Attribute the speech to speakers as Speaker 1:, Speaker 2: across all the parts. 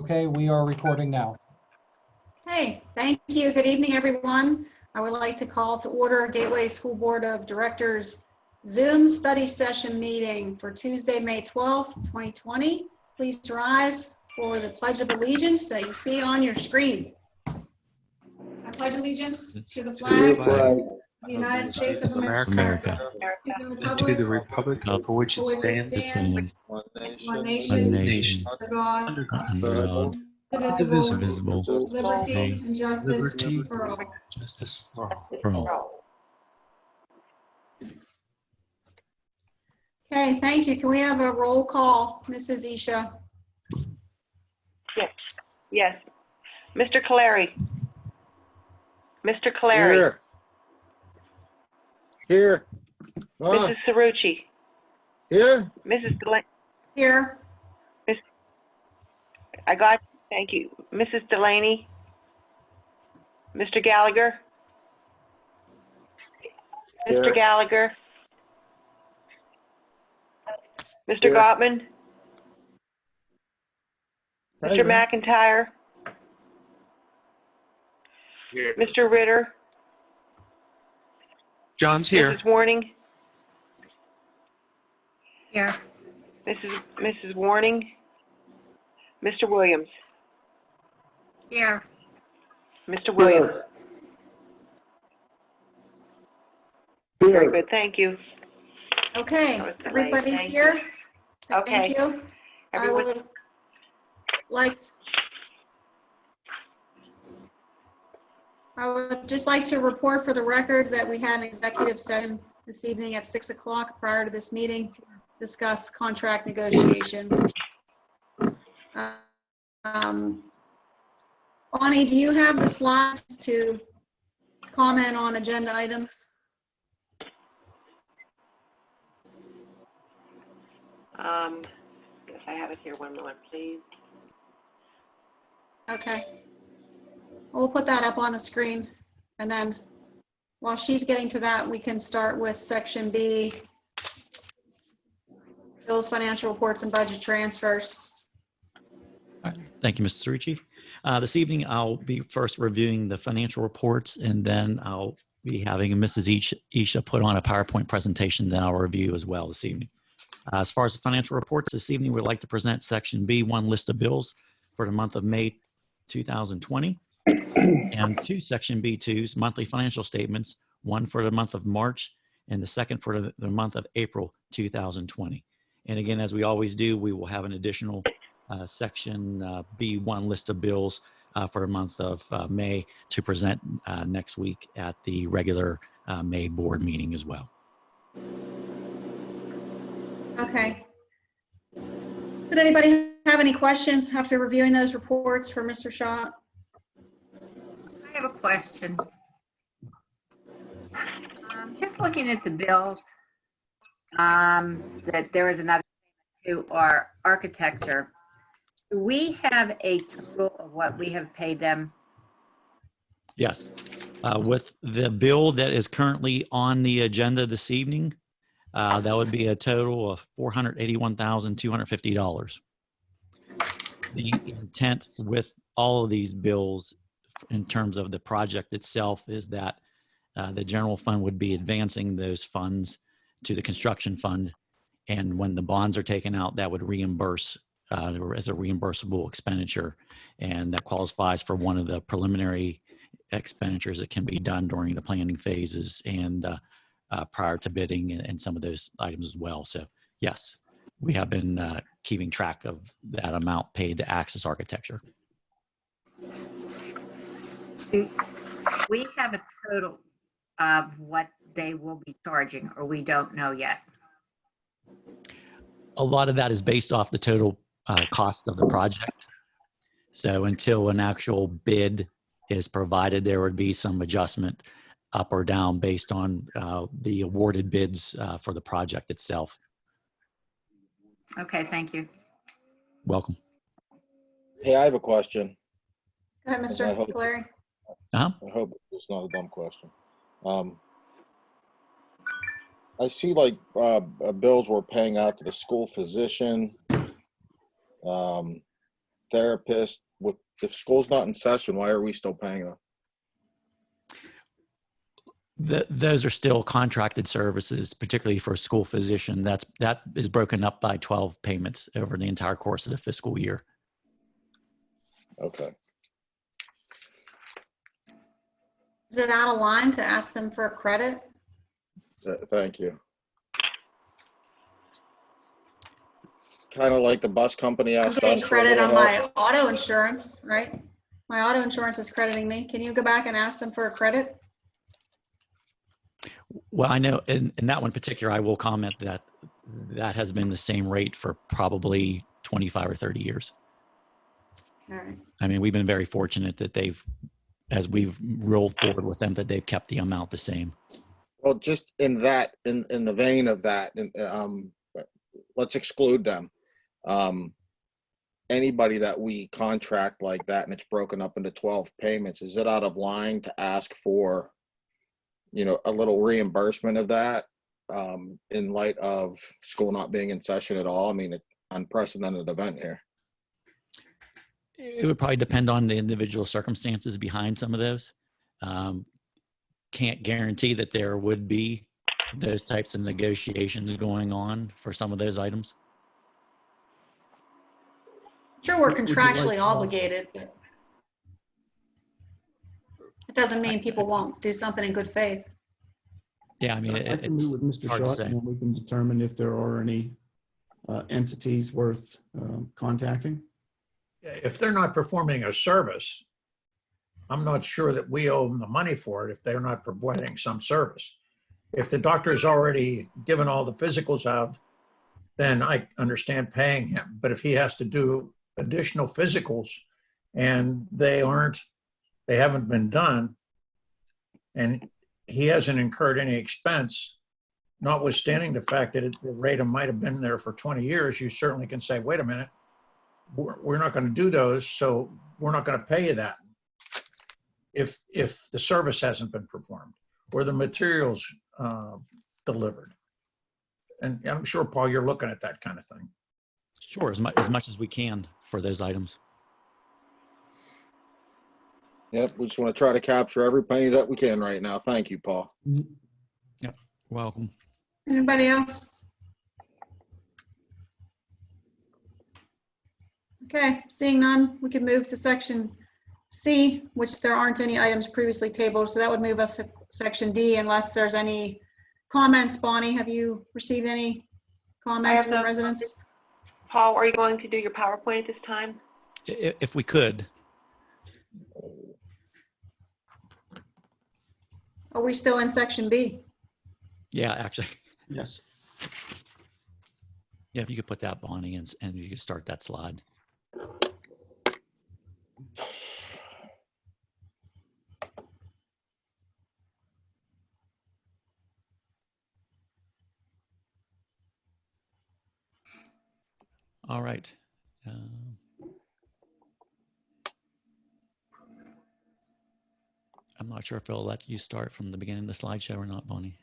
Speaker 1: Okay, we are recording now.
Speaker 2: Hey, thank you. Good evening, everyone. I would like to call to order Gateway School Board of Directors Zoom study session meeting for Tuesday, May 12th, 2020. Please rise for the Pledge of Allegiance that you see on your screen. I pledge allegiance to the flag of the United States of America,
Speaker 3: and to the republic for which it stands,
Speaker 2: one
Speaker 3: one nation,
Speaker 2: under God,
Speaker 3: under God,
Speaker 2: indivisible,
Speaker 3: indivisible,
Speaker 2: liberty and justice
Speaker 3: liberty,
Speaker 2: for all.
Speaker 3: justice for all.
Speaker 2: Okay, thank you. Can we have a roll call, Mrs. Isha?
Speaker 4: Yes. Mr. Caleri. Mr. Caleri.
Speaker 5: Here.
Speaker 4: Mrs. Cerrucci.
Speaker 5: Here.
Speaker 4: Mrs. Delaney.
Speaker 2: Here.
Speaker 4: I got, thank you. Mrs. Delaney. Mr. Gallagher.
Speaker 5: Here.
Speaker 4: Mr. Gallagher. Mr.
Speaker 5: Here.
Speaker 4: Gottman. Mr.
Speaker 5: Present.
Speaker 4: McIntyre.
Speaker 5: Here.
Speaker 4: Mr. Ritter.
Speaker 3: John's here.
Speaker 4: Mrs. Warning.
Speaker 2: Here.
Speaker 4: Mrs. Warning. Mr. Williams.
Speaker 2: Here.
Speaker 4: Mr. Williams. Very good, thank you.
Speaker 2: Okay,
Speaker 4: That was delayed.
Speaker 2: everybody's
Speaker 4: Thank
Speaker 2: here?
Speaker 4: Okay.
Speaker 2: Thank you.
Speaker 4: Everyone,
Speaker 2: I would just like to report for the record that we had an executive session this evening at 6 o'clock prior to this meeting to discuss contract negotiations. Bonnie, do you have the slides to comment on agenda items?
Speaker 4: yes, I have it here. 1 moment, please.
Speaker 2: Okay. We'll put that up on the screen. And then while she's getting to that, we can start with section B, bills, financial reports, and budget transfers.
Speaker 6: All right. Thank you, Mrs. Cerrucci. This evening, I'll be first reviewing the financial reports, and then I'll be having Mrs. Isha put on a PowerPoint presentation that I'll review as well this evening. As far as the financial reports this evening, we'd like to present section B1 list of bills for the month of May 2020 and two section B2s monthly financial statements, one for the month of March and the second for the month of April 2020. And again, as we always do, we will have an additional section B1 list of bills for the month of May to present next week at the regular May board meeting as well.
Speaker 2: Okay. Did anybody have any questions after reviewing those reports for Mr. Shaw?
Speaker 7: I have a question. Just looking at the bills, that there is another to our architecture. Do we have a total of what we have paid them?
Speaker 6: Yes. With the bill that is currently on the agenda this evening, that would be a total of $481,250. The intent with all of these bills in terms of the project itself is that the general fund would be advancing those funds to the construction fund. And when the bonds are taken out, that would reimburse as a reimbursable expenditure. And that qualifies for one of the preliminary expenditures that can be done during the planning phases and prior to bidding and some of those items as well. So yes, we have been keeping track of that amount paid to Access Architecture.
Speaker 7: Do we have a total of what they will be charging, or we don't know yet?
Speaker 6: A lot of that is based off the total cost of the project. So until an actual bid is provided, there would be some adjustment up or down based on the awarded bids for the project itself.
Speaker 7: Okay, thank you.
Speaker 6: Welcome.
Speaker 5: Hey, I have a question.
Speaker 2: Go ahead, Mr.
Speaker 5: hope-
Speaker 2: Clary.
Speaker 5: I hope it's not a dumb question. I see like bills we're paying out to the school physician, therapists with, if school's not in session, why are we still paying them?
Speaker 6: Those are still contracted services, particularly for a school physician. That is broken up by 12 payments over the entire course of the fiscal year.
Speaker 5: Okay.
Speaker 2: Is it out of line to ask them for a credit?
Speaker 5: Thank you. Kind of like the bus company
Speaker 2: I'm
Speaker 5: asked
Speaker 2: getting
Speaker 5: us for a
Speaker 2: credit
Speaker 5: little
Speaker 2: on
Speaker 5: help.
Speaker 2: my auto insurance, right? My auto insurance is crediting me. Can you go back and ask them for a credit?
Speaker 6: Well, I know in that one particular, I will comment that has been the same rate for probably 25 or 30 years.
Speaker 2: All right.
Speaker 6: I mean, we've been very fortunate that as we've rolled forward with them, that they've kept the amount the same.
Speaker 5: Well, just in the vein of that, let's exclude them. Anybody that we contract like that and it's broken up into 12 payments, is it out of line to ask for, a little reimbursement of that in light of school not being in session at all? I mean, it's unprecedented event here.
Speaker 6: It would probably depend on the individual circumstances behind some of those. Can't guarantee that there would be those types of negotiations going on for some of those items.
Speaker 2: Sure, we're
Speaker 1: Would you like
Speaker 2: contractually
Speaker 1: to-
Speaker 2: obligated, but it doesn't mean people won't do something in good faith.
Speaker 6: Yeah, I mean,
Speaker 1: I can meet with Mr.
Speaker 6: hard to
Speaker 1: Shutt
Speaker 6: say.
Speaker 1: and we can determine if there are any entities worth contacting.
Speaker 8: If they're not performing a service, I'm not sure that we owe them the money for it if they're not providing some service. If the doctor's already given all the physicals out, then I understand paying him. But if he has to do additional physicals and they haven't been done, and he hasn't incurred any expense, notwithstanding the fact that the rate might have been there for 20 years, you certainly can say, wait a minute, we're not going to do those, so we're not going to pay you that if the service hasn't been performed or the materials delivered. And I'm sure, Paul, you're looking at that kind of thing.
Speaker 6: Sure, as much as we can for those items.
Speaker 5: Yep, we just want to try to capture every penny that we can right now. Thank you, Paul.
Speaker 6: Yep, welcome.
Speaker 2: Anybody else? Okay, seeing none, we can move to section C, which there aren't any items previously tabled, so that would move us to section D unless there's any comments. Bonnie, have you received any comments
Speaker 4: have
Speaker 2: from
Speaker 4: no
Speaker 2: residents?
Speaker 4: Paul, are you going to do your PowerPoint at this time?
Speaker 6: If we could.
Speaker 2: Are we still in section B?
Speaker 6: Yeah, actually.
Speaker 1: Yes.
Speaker 6: Yeah, if you could put that, Bonnie, and you could start that slide. All right. I'm not sure if it'll let you start from the beginning of the slideshow or not, Bonnie.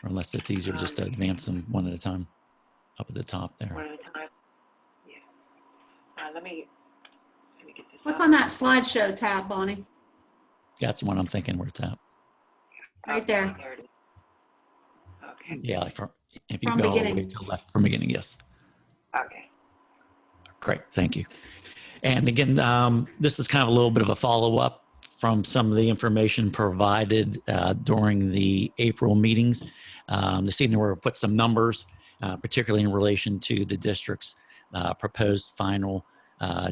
Speaker 6: Or unless it's easier just to advance them one at a time up at the top there.
Speaker 4: One at a time. Yeah. Let me get this
Speaker 2: Click
Speaker 4: up.
Speaker 2: on that slideshow tab, Bonnie,
Speaker 6: That's the one I'm thinking where it's at.
Speaker 2: right
Speaker 4: Okay,
Speaker 2: there.
Speaker 4: There it is. Okay.
Speaker 6: Yeah, like if you
Speaker 2: From
Speaker 6: go all the way
Speaker 2: beginning.
Speaker 6: to the left from beginning, yes.
Speaker 4: Okay.
Speaker 6: Great, thank you. And again, this is kind of a little bit of a follow-up from some of the information provided during the April meetings. This evening, we're going to put some numbers, particularly in relation to the district's proposed final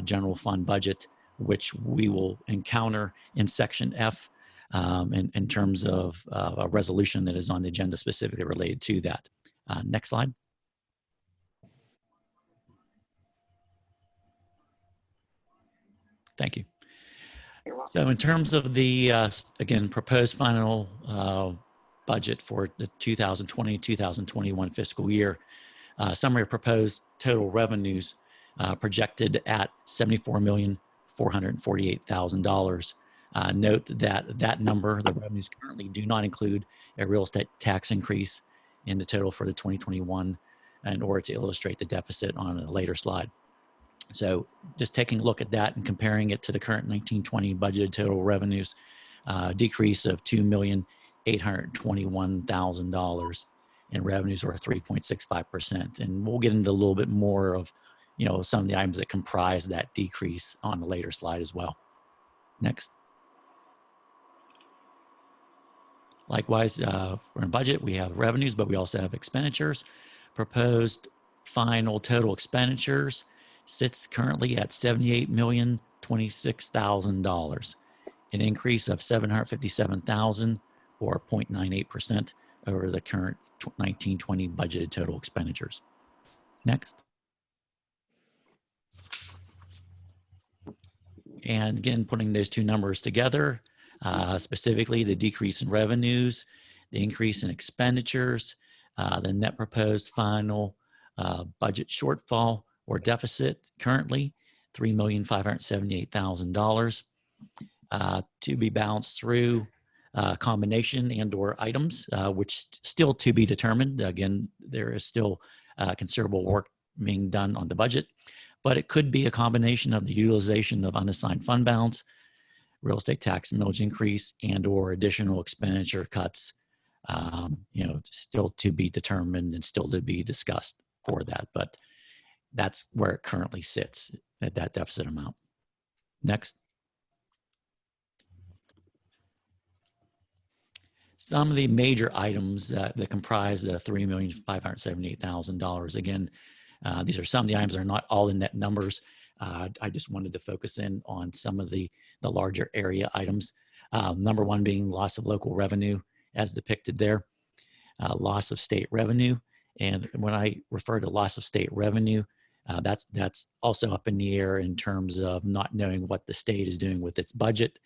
Speaker 6: general fund budget, which we will encounter in section F in terms of a resolution that is on the agenda specifically related to that. Next slide. Thank you.
Speaker 4: You're welcome.
Speaker 6: So in terms of the, again, proposed final budget for the 2020-2021 fiscal year, summary of proposed total revenues projected at $74,448,000. Note that that number, the revenues currently do not include a real estate tax increase in the total for the 2021 in order to illustrate the deficit on a later slide. So just taking a look at that and comparing it to the current 1920 budgeted total revenues, decrease of $2,821,000 and revenues were 3.65%. And we'll get into a little bit more of, some of the items that comprise that decrease on the later slide as well. Next. Likewise, for a budget, we have revenues, but we also have expenditures. Proposed final total expenditures sits currently at $78,026,000, an increase of $757,000 or 0.98% over the current 1920 budgeted total expenditures. Next. And again, putting those two numbers together, specifically the decrease in revenues, the increase in expenditures, the net proposed final budget shortfall or deficit currently $3,578,000 to be balanced through combination and or items, which still to be determined. Again, there is still considerable work being done on the budget, but it could be a combination of the utilization of unassigned fund balance, real estate tax millage increase, and or additional expenditure cuts, still to be determined and still to be discussed for that. But that's where it currently sits at that deficit amount. Next. Some of the major items that comprise the $3,578,000. Again, these are some of the items that are not all in net numbers. I just wanted to focus in on some of the larger area items. Number one being loss of local revenue as depicted there, loss of state revenue. And when I refer to loss of state revenue, that's also up in the air in terms of not knowing what the state is doing with its budget.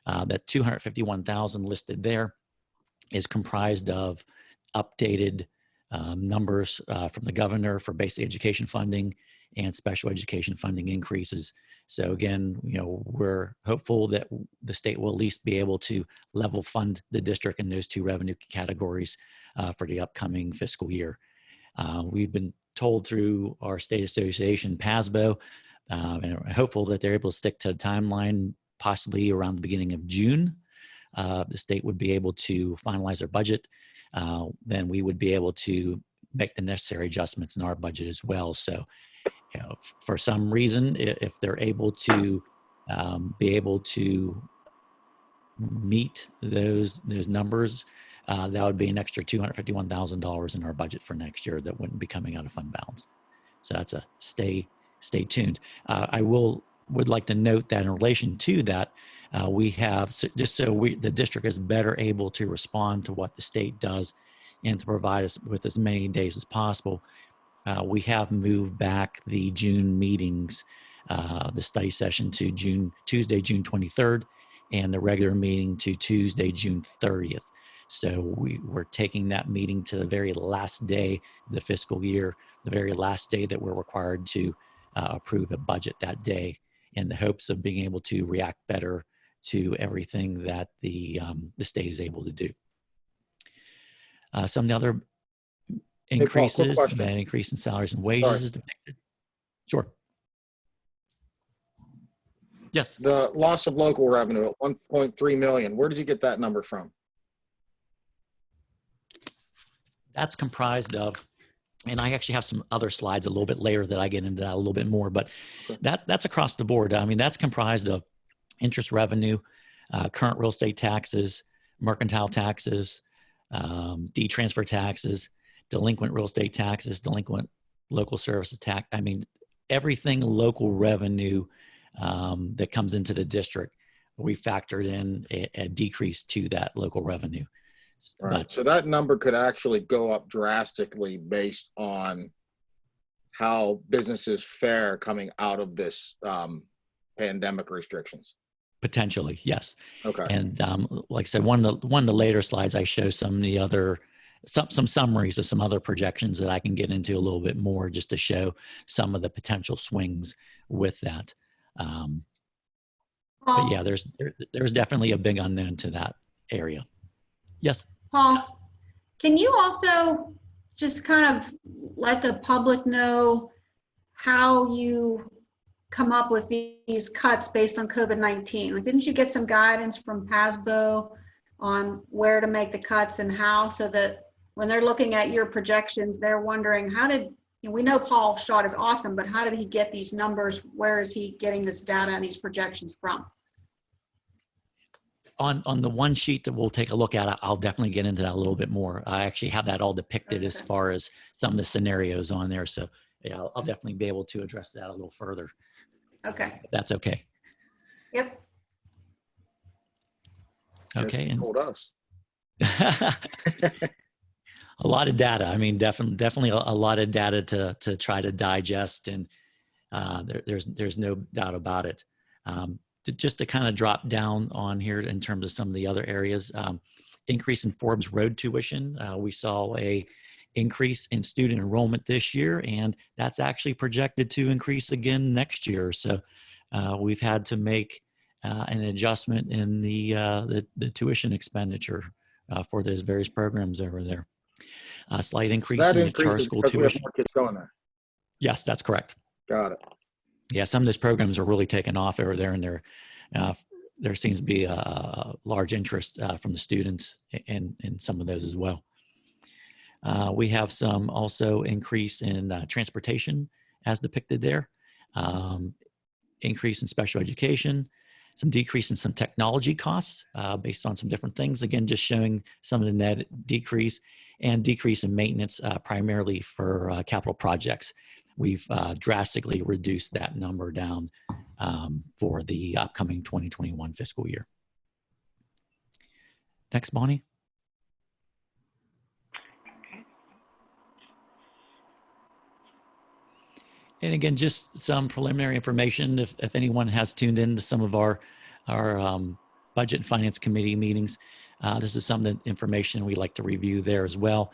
Speaker 6: That $251,000 listed there is comprised of updated numbers from the governor for basic education funding and special education funding increases. So again, we're hopeful that the state will at least be able to level fund the district in those two revenue categories for the upcoming fiscal year. We've been told through our state association, PASBO, and we're hopeful that they're able to stick to the timeline, possibly around the beginning of June. The state would be able to finalize their budget. Then we would be able to make the necessary adjustments in our budget as well. So, for some reason, if they're able to be able to meet those numbers, that would be an extra $251,000 in our budget for next year that wouldn't be coming out of fund balance. So that's a stay tuned. I would like to note that in relation to that, we have, the district is better able to respond to what the state does and to provide us with as many days as possible. We have moved back the June meetings, the study session to Tuesday, June 23rd, and the regular meeting to Tuesday, June 30th. So we're taking that meeting to the very last day of the fiscal year, the very last day that we're required to approve a budget that day, in the hopes of being able to react better to everything that the state is able to do. Some of the other increases,
Speaker 5: question.
Speaker 6: an increase in salaries and wages is depicted. Sure. Yes.
Speaker 5: The loss of local revenue at 1.3 million. Where did you get that number from?
Speaker 6: That's comprised of, and I actually have some other slides a little bit later that I get into that a little bit more, but that's across the board. I mean, that's comprised of interest revenue, current real estate taxes, mercantile taxes, de-transfer taxes, delinquent real estate taxes, delinquent local services tax. I mean, everything local revenue that comes into the district, we factored in a decrease to that local revenue.
Speaker 5: Right.
Speaker 6: But,
Speaker 5: So that number could actually go up drastically based on how businesses fare coming out of this pandemic restrictions.
Speaker 6: potentially, yes.
Speaker 5: Okay.
Speaker 6: And like I said, one of the later slides, I show some of the other, some summaries of some other projections that I can get into a little bit more just to show some of the potential swings with that. But yeah, there's definitely a big unknown to that area. Yes.
Speaker 2: Paul, can you also just kind of let the public know how you come up with these cuts based on COVID-19? Like, didn't you get some guidance from PASBO on where to make the cuts and how, so that when they're looking at your projections, they're wondering, we know Paul Schott is awesome, but how did he get these numbers? Where is he getting this data and these projections from?
Speaker 6: On the one sheet that we'll take a look at, I'll definitely get into that a little bit more. I actually have that all depicted as
Speaker 2: Okay.
Speaker 6: far as some of the scenarios on there. So yeah, I'll definitely be able to address that a little further.
Speaker 2: Okay.
Speaker 6: If that's okay.
Speaker 2: Yep.
Speaker 6: Okay.
Speaker 5: Just told us.
Speaker 6: A lot of data. I mean, definitely a lot of data to try to digest, and there's no doubt about it. Just to kind of drop down on here in terms of some of the other areas, increase in Forbes road tuition. We saw a increase in student enrollment this year, and that's actually projected to increase again next year. So we've had to make an adjustment in the tuition expenditure for those various programs over there. A slight increase
Speaker 5: That
Speaker 6: in the
Speaker 5: increase
Speaker 6: charter
Speaker 5: is
Speaker 6: school
Speaker 5: because we have
Speaker 6: tuition.
Speaker 5: more kids going there.
Speaker 6: Yes, that's correct.
Speaker 5: Got it.
Speaker 6: Yeah, some of those programs are really taking off over there, and there seems to be a large interest from the students in some of those as well. We have some also increase in transportation as depicted there, increase in special education, some decrease in some technology costs based on some different things. Again, just showing some of the net decrease, and decrease in maintenance primarily for capital projects. We've drastically reduced that number down for the upcoming 2021 fiscal year. Next, Bonnie. And again, just some preliminary information. If anyone has tuned in to some of our budget and finance committee meetings, this is some of the information we like to review there as well.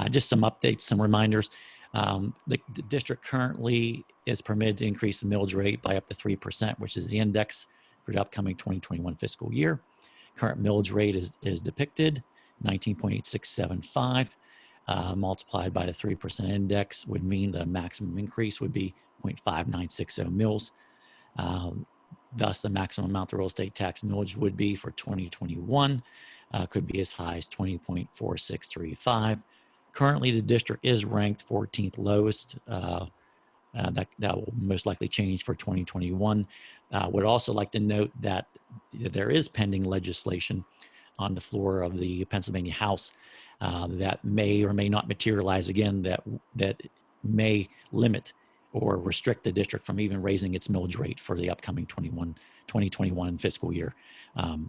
Speaker 6: Just some updates, some reminders. The district currently is permitted to increase the millage rate by up to 3%, which is the index for the upcoming 2021 fiscal year. Current millage rate is depicted, 19.8675. Multiplied by the 3% index would mean the maximum increase would be 0.5960 mils. Thus, the maximum amount the real estate tax millage would be for 2021 could be as high as 20.4635. Currently, the district is ranked 14th lowest. That will most likely change for 2021. Would also like to note that there is pending legislation on the floor of the Pennsylvania House that may or may not materialize again, that may limit or restrict the district from even raising its millage rate for the upcoming 2021 fiscal year.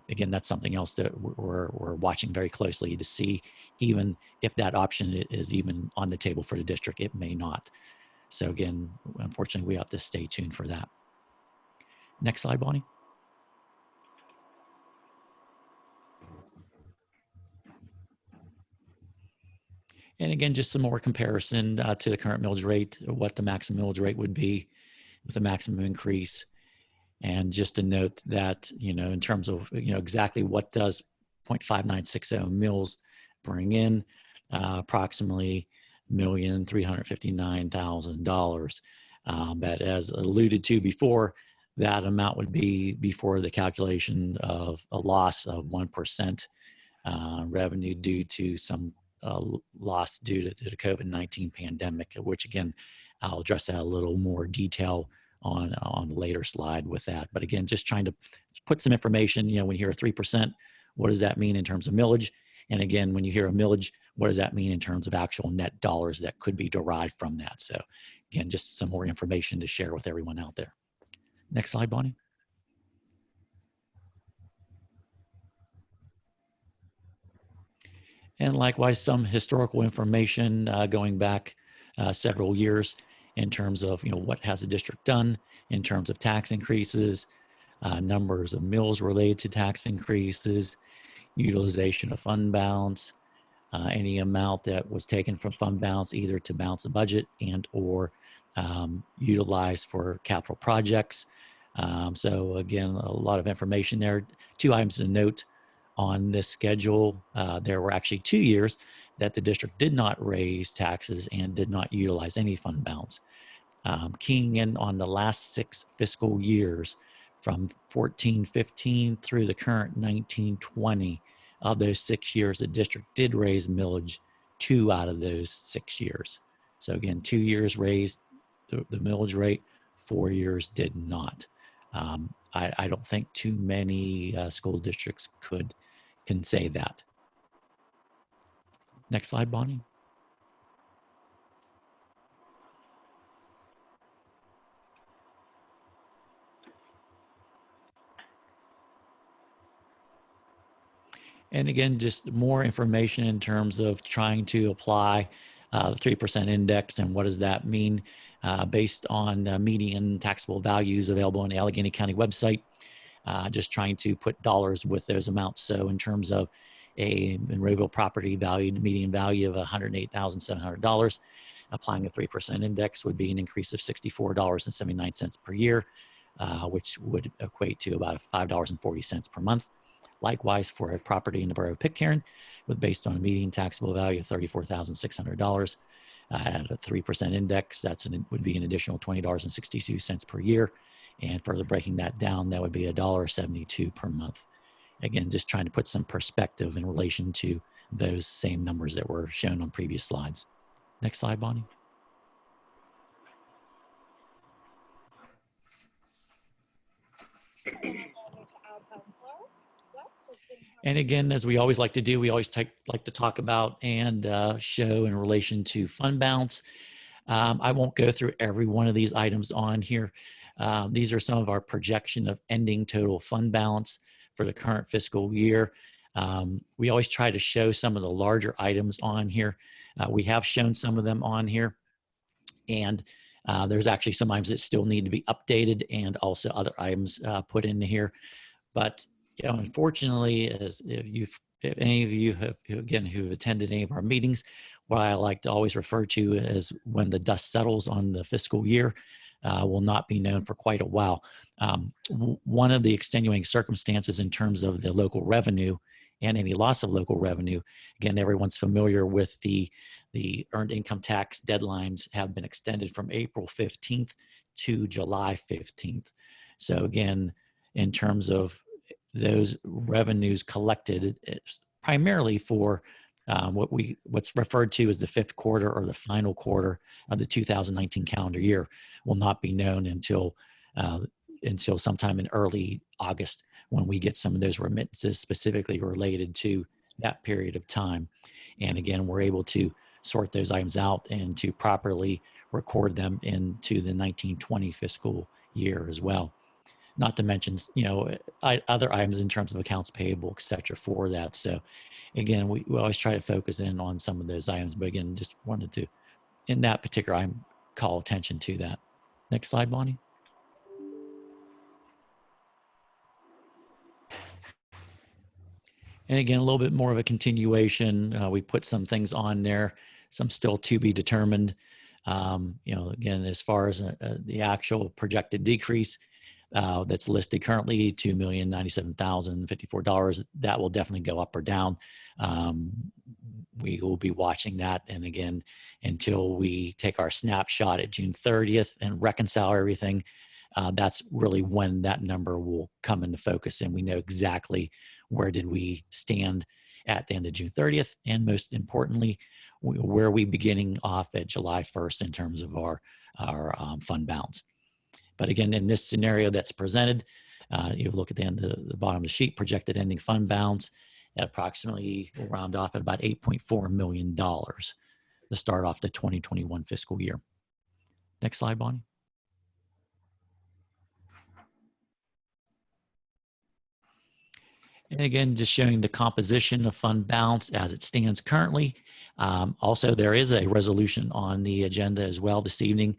Speaker 6: Again, that's something else that we're watching very closely to see, even if that option is even on the table for the district. It may not. So again, unfortunately, we have to stay tuned for that. Next slide, Bonnie. And again, just some more comparison to the current millage rate, what the maximum millage rate would be with the maximum increase. And just to note that, in terms of, exactly what does 0.5960 mils bring in, approximately $1,359,000. But as alluded to before, that amount would be before the calculation of a loss of 1% revenue due to some loss due to the COVID-19 pandemic, which again, I'll address that a little more detail on a later slide with that. But again, just trying to put some information, when you hear 3%, what does that mean in terms of millage? And again, when you hear a millage, what does that mean in terms of actual net dollars that could be derived from that? So again, just some more information to share with everyone out there. Next slide, Bonnie. And likewise, some historical information going back several years in terms of, what has the district done in terms of tax increases, numbers of mills related to tax increases, utilization of fund balance, any amount that was taken from fund balance either to balance the budget and or utilized for capital projects. So again, a lot of information there. 2 items to note. On this schedule, there were actually 2 years that the district did not raise taxes and did not utilize any fund balance. keying in on the last 6 fiscal years from 14-15 through the current 19-20. Of those 6 years, the district did raise millage 2 out of those 6 years. So again, 2 years raised the millage rate, 4 years did not. I don't think too many school districts can say that. Next slide, Bonnie. And again, just more information in terms of trying to apply the 3% index and what does that mean based on median taxable values available on the Allegheny County website. Just trying to put dollars with those amounts. So in terms of a Monroeville property valued median value of $108,700, applying a 3% index would be an increase of $64.79 per year, which would equate to about $5.40 per month. Likewise, for a property in the borough of Pitcairn, based on a median taxable value of $34,600, at a 3% index, would be an additional $20.62 per year. And further breaking that down, that would be $1.72 per month. Again, just trying to put some perspective in relation to those same numbers that were shown on previous slides. Next slide, Bonnie. And again, as we always like to do, we always like to talk about and show in relation to fund balance. I won't go through every one of these items on here. These are some of our projection of ending total fund balance for the current fiscal year. We always try to show some of the larger items on here. We have shown some of them on here. And there's actually some items that still need to be updated and also other items put into here. But unfortunately, if any of you who've attended any of our meetings, what I like to always refer to as when the dust settles on the fiscal year will not be known for quite a while. One of the extenuating circumstances in terms of the local revenue and any loss of local revenue, again, everyone's familiar with the earned income tax deadlines have been extended from April 15th to July 15th. So again, in terms of those revenues collected, it's primarily for what's referred to as the 5th quarter or the final quarter of the 2019 calendar year will not be known until sometime in early August, when we get some of those remittances specifically related to that period of time. And again, we're able to sort those items out and to properly record them into the 1920 fiscal year as well. Not to mention, other items in terms of accounts payable, et cetera, for that. So again, we always try to focus in on some of those items, but again, just wanted to, in that particular item, call attention to that. Next slide, Bonnie. And again, a little bit more of a continuation. We put some things on there, some still to be determined. Again, as far as the actual projected decrease, that's listed currently $2,097,054. That will definitely go up or down. We will be watching that. And again, until we take our snapshot at June 30th and reconcile everything, that's really when that number will come into focus. And we know exactly where did we stand at the end of June 30th. And most importantly, where are we beginning off at July 1st in terms of our fund balance. But again, in this scenario that's presented, you look at the end of the bottom of the sheet, projected ending fund balance at approximately, we'll round off at about $8.4 million to start off the 2021 fiscal year. Next slide, Bonnie. And again, just showing the composition of fund balance as it stands currently. Also, there is a resolution on the agenda as well this evening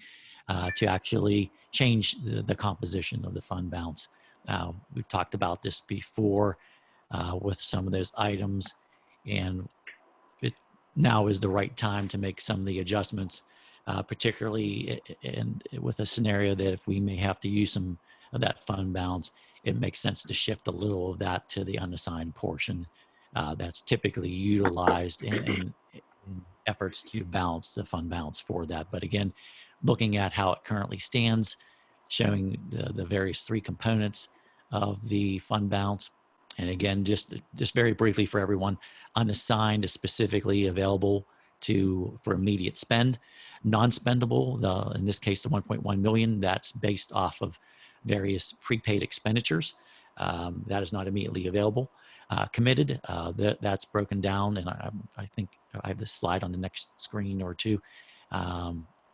Speaker 6: to actually change the composition of the fund balance. We've talked about this before with some of those items, and now is the right time to make some of the adjustments, particularly with a scenario that if we may have to use some of that fund balance, it makes sense to shift a little of that to the unassigned portion that's typically utilized in efforts to balance the fund balance for that. But again, looking at how it currently stands, showing the various three components of the fund balance. And again, just very briefly for everyone, unassigned is specifically available for immediate spend. Non-spendable, in this case, the 1.1 million, that's based off of various prepaid expenditures. That is not immediately available. Committed, that's broken down, and I think I have this slide on the next screen or two.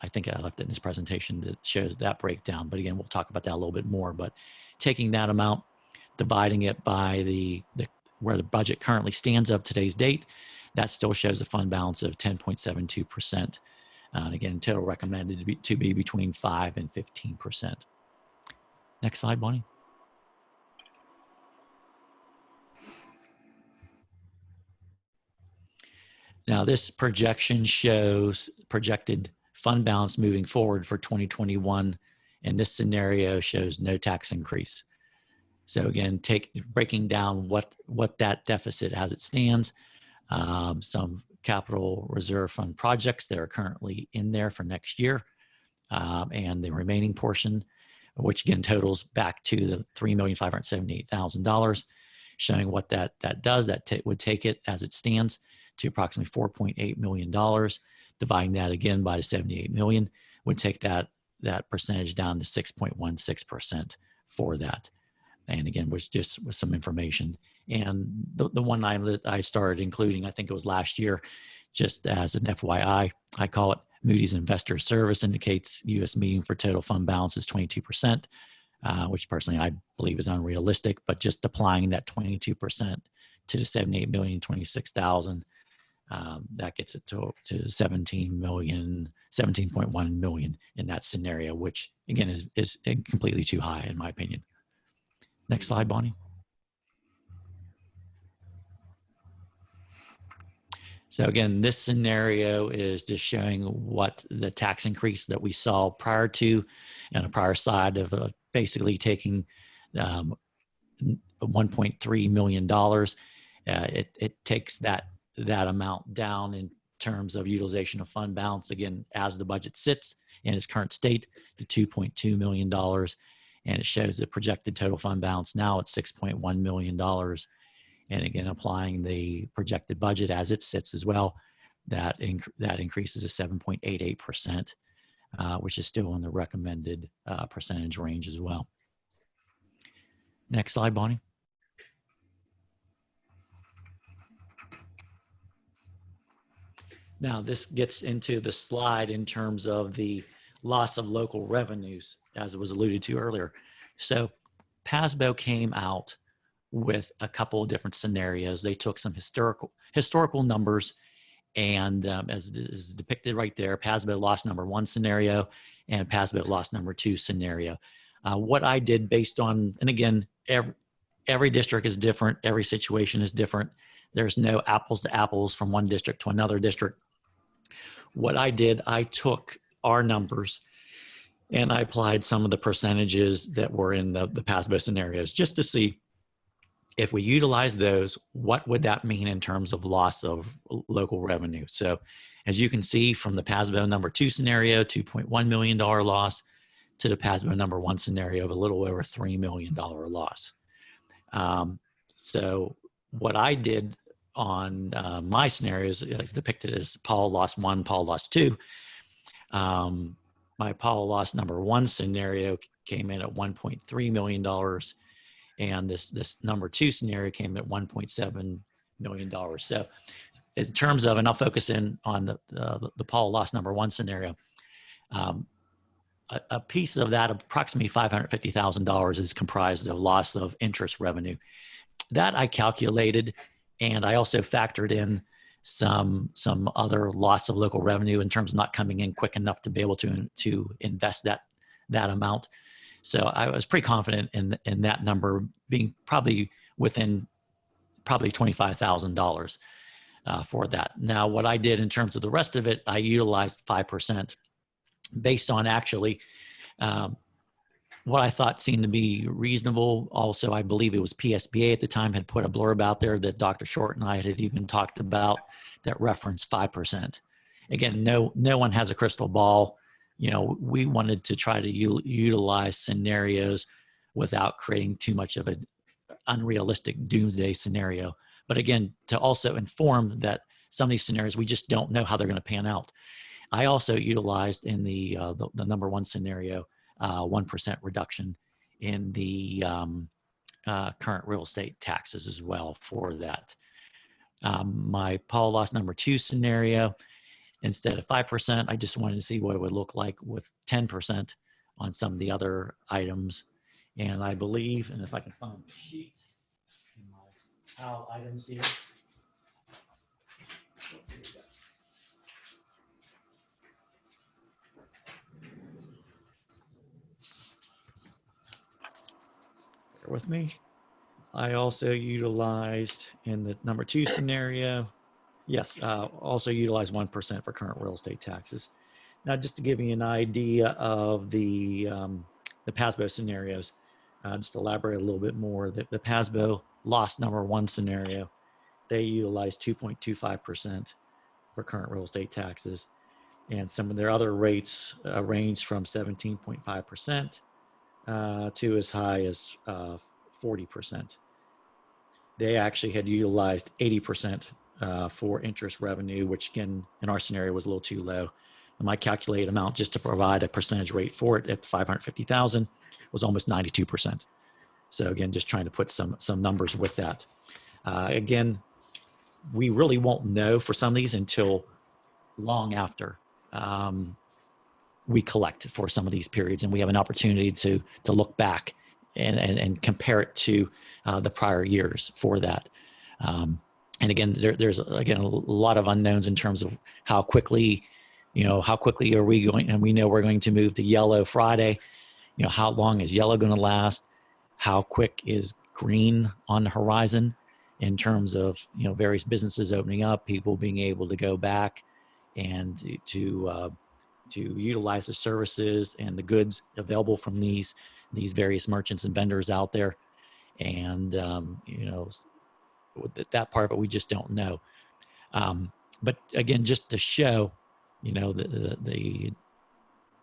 Speaker 6: I think I left it in this presentation that shows that breakdown. But again, we'll talk about that a little bit more. But taking that amount, dividing it by where the budget currently stands of today's date, that still shows a fund balance of 10.72%. And again, total recommended to be between 5 and 15%. Next slide, Bonnie. Now, this projection shows projected fund balance moving forward for 2021, and this scenario shows no tax increase. So again, breaking down what that deficit as it stands, some capital reserve fund projects that are currently in there for next year, and the remaining portion, which again totals back to the $3,578,000, showing what that does. That would take it as it stands to approximately $4.8 million. Dividing that again by the 78 million would take that percentage down to 6.16% for that. And again, with some information. And the one item that I started including, I think it was last year, just as an FYI, I call it Moody's Investor Service indicates U.S. median for total fund balance is 22%, which personally I believe is unrealistic, but just applying that 22% to the 78,026,000, that gets it to 17.1 million in that scenario, which again is completely too high in my opinion. Next slide, Bonnie. So again, this scenario is just showing what the tax increase that we saw prior to, and a prior slide of basically taking $1.3 million. It takes that amount down in terms of utilization of fund balance, again, as the budget sits in its current state, to $2.2 million. And it shows the projected total fund balance now at $6.1 million. And again, applying the projected budget as it sits as well, that increases to 7.88%, which is still in the recommended percentage range as well. Next slide, Bonnie. Now, this gets into the slide in terms of the loss of local revenues, as it was alluded to earlier. So PASBO came out with a couple of different scenarios. They took some historical numbers, and as is depicted right there, PASBO loss number 1 scenario and PASBO loss number 2 scenario. What I did based on, and again, every district is different, every situation is different. There's no apples to apples from one district to another district. What I did, I took our numbers and I applied some of the percentages that were in the PASBO scenarios just to see if we utilize those, what would that mean in terms of loss of local revenue? So as you can see from the PASBO number 2 scenario, $2.1 million loss, to the PASBO number 1 scenario of a little over $3 million loss. So what I did on my scenarios is depicted as Paul lost 1, Paul lost 2. My Paul loss number 1 scenario came in at $1.3 million. And this number 2 scenario came at $1.7 million. So in terms of, and I'll focus in on the Paul loss number 1 scenario, a piece of that, approximately $550,000, is comprised of loss of interest revenue. That I calculated, and I also factored in some other loss of local revenue in terms of not coming in quick enough to be able to invest that amount. So I was pretty confident in that number being probably within $25,000 for that. Now, what I did in terms of the rest of it, I utilized 5% based on actually what I thought seemed to be reasonable. Also, I believe it was PSBA at the time had put a blurb out there that Dr. Short and I had even talked about that referenced 5%. Again, no one has a crystal ball. we wanted to try to utilize scenarios without creating too much of an unrealistic doomsday scenario. But again, to also inform that some of these scenarios, we just don't know how they're going to pan out. I also utilized in the number one scenario, 1% reduction in the current real estate taxes as well for that. My Paul loss number two scenario, instead of 5%, I just wanted to see what it would look like with 10% on some of the other items. And I believe, and if I can find the sheet in my PAL items here. Bear with me. I also utilized in the number two scenario, yes, also utilized 1% for current real estate taxes. Now, just to give you an idea of the PASBO scenarios, just elaborate a little bit more. The PASBO loss number one scenario, they utilized 2.25% for current real estate taxes. And some of their other rates range from 17.5% to as high as 40%. They actually had utilized 80% for interest revenue, which again, in our scenario was a little too low. And my calculated amount just to provide a percentage rate for it at 550,000 was almost 92%. So again, just trying to put some numbers with that. Again, we really won't know for some of these until long after we collect for some of these periods, and we have an opportunity to look back and compare it to the prior years for that. And again, there's again a lot of unknowns in terms of how quickly are we going, and we know we're going to move to yellow Friday. How long is yellow going to last? How quick is green on the horizon in terms of various businesses opening up, people being able to go back and to utilize the services and the goods available from these various merchants and vendors out there. And that part of it we just don't know. But again, just to show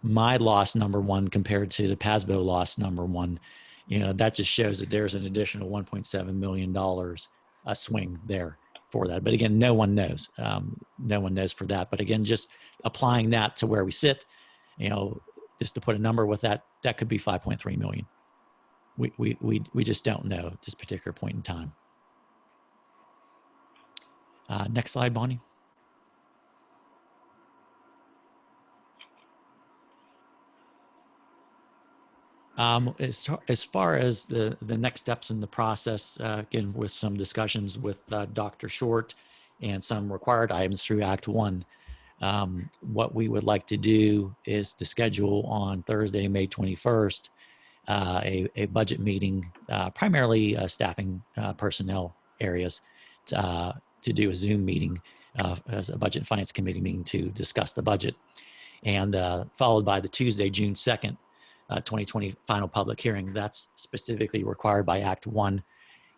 Speaker 6: my loss number one compared to the PASBO loss number one, that just shows that there's an additional $1.7 million a swing there for that. But again, no one knows. No one knows for that. But again, just applying that to where we sit, just to put a number with that, that could be 5.3 million. We just don't know at this particular point in time. Next slide, Bonnie. As far as the next steps in the process, again, with some discussions with Dr. Short and some required items through Act 1, what we would like to do is to schedule on Thursday, May 21st, a budget meeting, primarily staffing personnel areas, to do a Zoom meeting as a budget and finance committee meeting to discuss the budget, and followed by the Tuesday, June 2nd, 2020 final public hearing. That's specifically required by Act 1,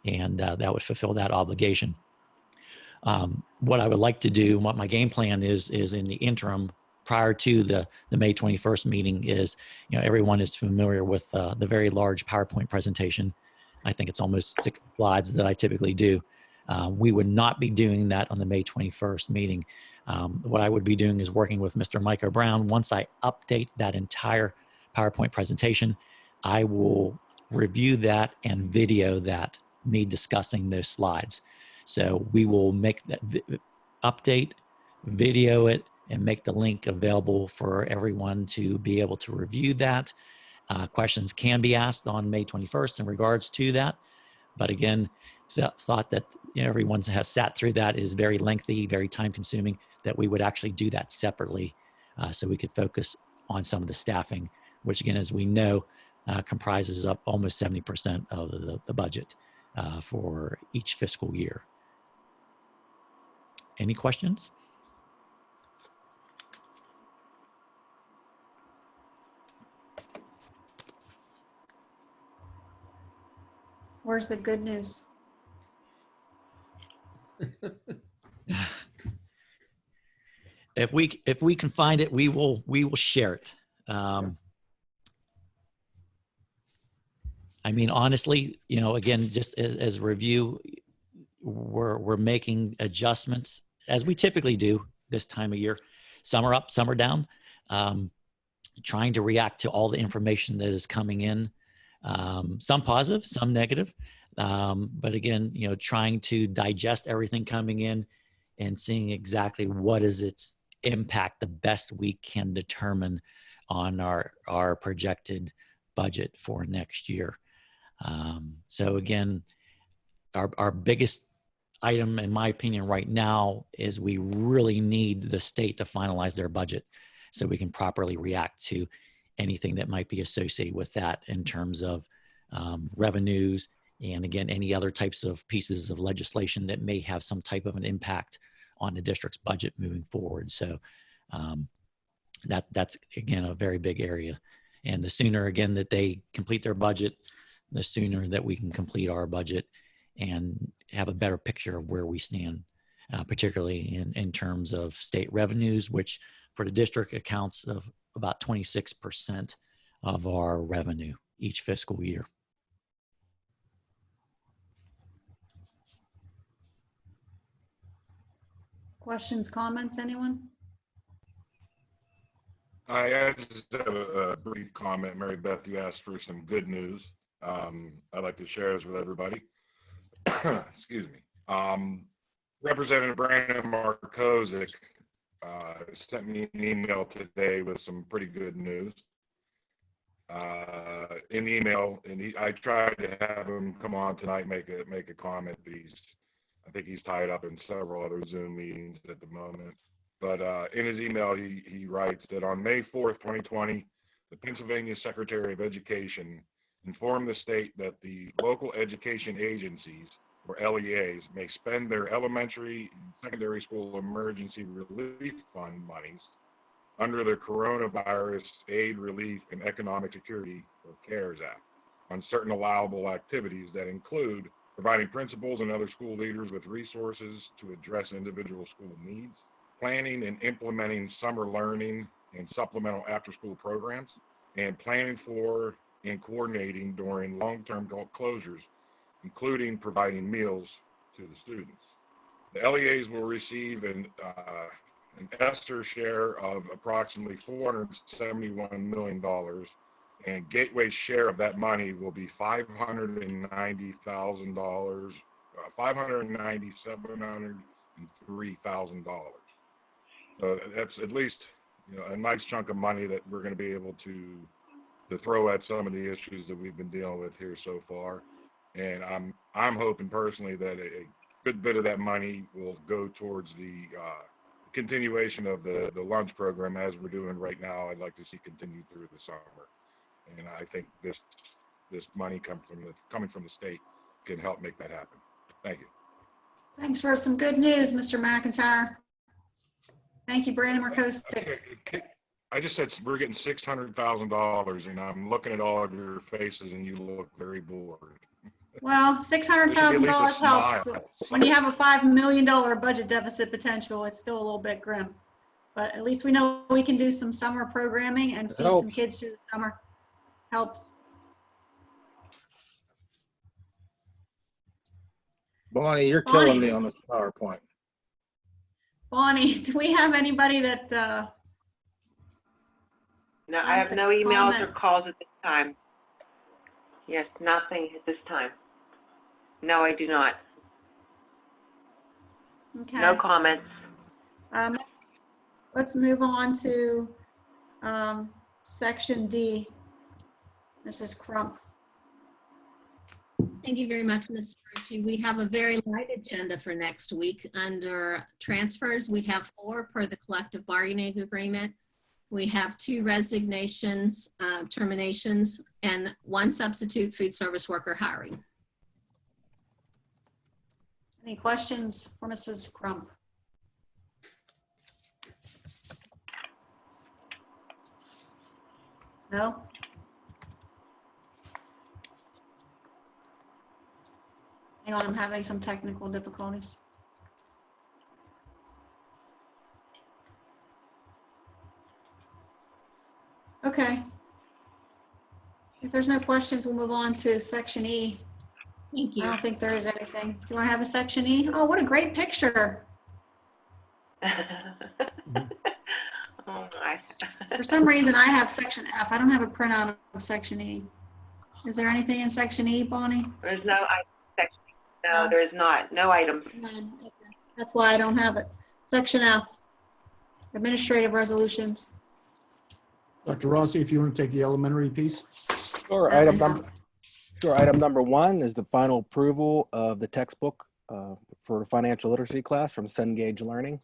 Speaker 6: and that would fulfill that obligation. What I would like to do, what my game plan is in the interim prior to the May 21st meeting is, everyone is familiar with the very large PowerPoint presentation. I think it's almost 6 slides that I typically do. We would not be doing that on the May 21st meeting. What I would be doing is working with Mr. Mike Brown. Once I update that entire PowerPoint presentation, I will review that and video that, me discussing those slides. So we will make that update, video it, and make the link available for everyone to be able to review that. Questions can be asked on May 21st in regards to that. But again, thought that everyone has sat through that is very lengthy, very time consuming, that we would actually do that separately so we could focus on some of the staffing, which again, as we know, comprises up almost 70% of the budget for each fiscal year. Any questions?
Speaker 2: Where's the good news?
Speaker 6: If we can find it, we will share it. I mean, honestly, again, just as a review, we're making adjustments as we typically do this time of year. Some are up, some are down. Trying to react to all the information that is coming in. Some positive, some negative. But again, trying to digest everything coming in and seeing exactly what is its impact the best we can determine on our projected budget for next year. So again, our biggest item, in my opinion, right now is we really need the state to finalize their budget so we can properly react to anything that might be associated with that in terms of revenues, and again, any other types of pieces of legislation that may have some type of an impact on the district's budget moving forward. So that's, again, a very big area. And the sooner, again, that they complete their budget, the sooner that we can complete our budget and have a better picture of where we stand, particularly in terms of state revenues, which for the district accounts of about 26% of our revenue each fiscal year.
Speaker 2: Questions, comments, anyone?
Speaker 9: I just have a brief comment. Mary Beth, you asked for some good news. I'd like to share this with everybody. Excuse me. Representative Brandon Markozik sent me an email today with some pretty good news. In the email, and I tried to have him come on tonight, make a comment. But I think he's tied up in several other Zoom meetings at the moment. But in his email, he writes that on May 4th, 2020, the Pennsylvania Secretary of Education informed the state that the local education agencies, or LEAs, may spend their elementary and secondary school emergency relief fund monies under the Coronavirus Aid, Relief, and Economic Security, or CARES Act, on certain allowable activities that include providing principals and other school leaders with resources to address individual school needs, planning and implementing summer learning and supplemental after-school programs, and planning for and coordinating during long-term closures, including providing meals to the students. The LEAs will receive an ESSER share of approximately $471 million, and Gateway's share of that money will be $590,000, $593,000. So that's at least a nice chunk of money that we're going to be able to throw at some of the issues that we've been dealing with here so far. And I'm hoping personally that a good bit of that money will go towards the continuation of the lunch program as we're doing right now. I'd like to see continue through the summer, and I think this money coming from the state can help make that happen. Thank you.
Speaker 2: Thanks for some good news, Mr. McIntyre. Thank you, Brandon Markozik.
Speaker 9: I just said we're getting $600,000, and I'm looking at all of your faces, and you look very bored.
Speaker 2: Well, $600,000 helps, but when you have a $5 million budget deficit potential, it's still a little bit grim. But at least we know we can do some summer programming and feed some kids through the summer. Helps.
Speaker 5: Bonnie, you're killing me on this PowerPoint.
Speaker 2: Bonnie, do we have anybody that
Speaker 4: No, I have no emails or calls at this time. Yes, nothing at this time. No, I do not.
Speaker 2: Okay.
Speaker 4: No comments.
Speaker 2: Let's move on to section D. Mrs. Crump.
Speaker 10: Thank you very much, Ms. Ritchie. We have a very light agenda for next week. Under transfers, we have 4 per the collective bargaining agreement. We have 2 resignations, terminations, and 1 substitute food service worker hiring.
Speaker 2: Any questions for Mrs. Crump? No? Hang on, I'm having some technical difficulties. Okay. If there's no questions, we'll move on to section E.
Speaker 10: Thank
Speaker 2: I
Speaker 10: you.
Speaker 2: don't think there is anything. Do I have a section E? Oh, what a great picture.
Speaker 4: Oh, my.
Speaker 2: For some reason, I have section F. I don't have a printout of section E. Is there anything in section E, Bonnie?
Speaker 4: There's no item section. No, there is not. No items.
Speaker 2: None. Okay. That's why I don't have it. Section F, administrative resolutions.
Speaker 1: Dr. Rossi, if you want to take the elementary piece.
Speaker 11: Sure.
Speaker 2: That I
Speaker 11: Item
Speaker 2: have.
Speaker 11: number, sure. Item number 1 is the final approval of the textbook for the financial literacy class from Cengage Learning.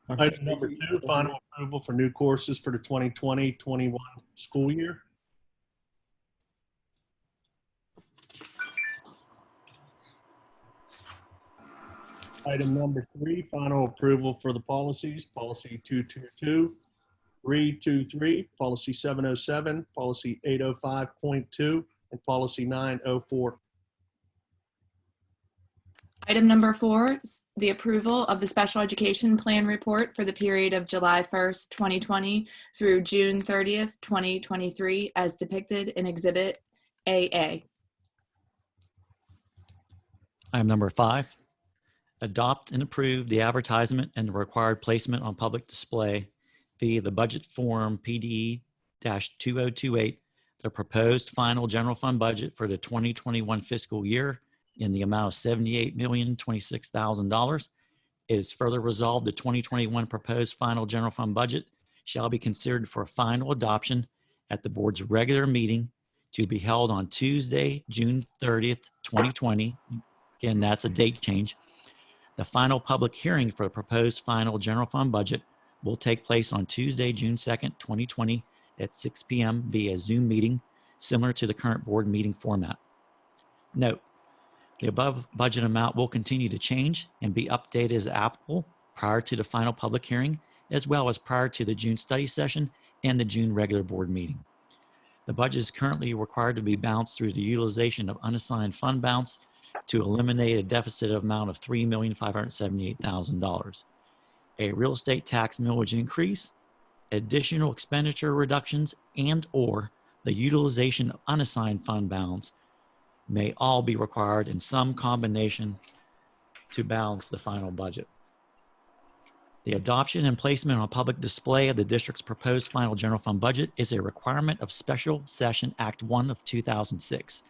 Speaker 1: Dr.
Speaker 12: Item number 2, final approval for new courses for the 2020-21 school year. Item number 3, final approval for the policies, policy 222, 323, policy 707, policy 805.2, and policy 904.
Speaker 13: Item number 4 is the approval of the special education plan report for the period of July 1st, 2020 through June 30th, 2023, as depicted in Exhibit AA.
Speaker 6: Item number 5, adopt and approve the advertisement and the required placement on public display via the budget form PDE-2028, the proposed final general fund budget for the 2021 fiscal year in the amount of $78,026,000. It is further resolved the 2021 proposed final general fund budget shall be considered for final adoption at the board's regular meeting to be held on Tuesday, June 30th, 2020. Again, that's a date change. The final public hearing for the proposed final general fund budget will take place on Tuesday, June 2nd, 2020 at 6 p.m. via Zoom meeting, similar to the current board meeting format. Note, the above budget amount will continue to change and be updated as applicable prior to the final public hearing, as well as prior to the June study session and the June regular board meeting. The budget is currently required to be balanced through the utilization of unassigned fund balance to eliminate a deficit amount of $3,578,000. A real estate tax millage increase, additional expenditure reductions, and/or the utilization of unassigned fund balance may all be required in some combination to balance the final budget. The adoption and placement on public display of the district's proposed final general fund budget is a requirement of Special Session Act 1 of 2006.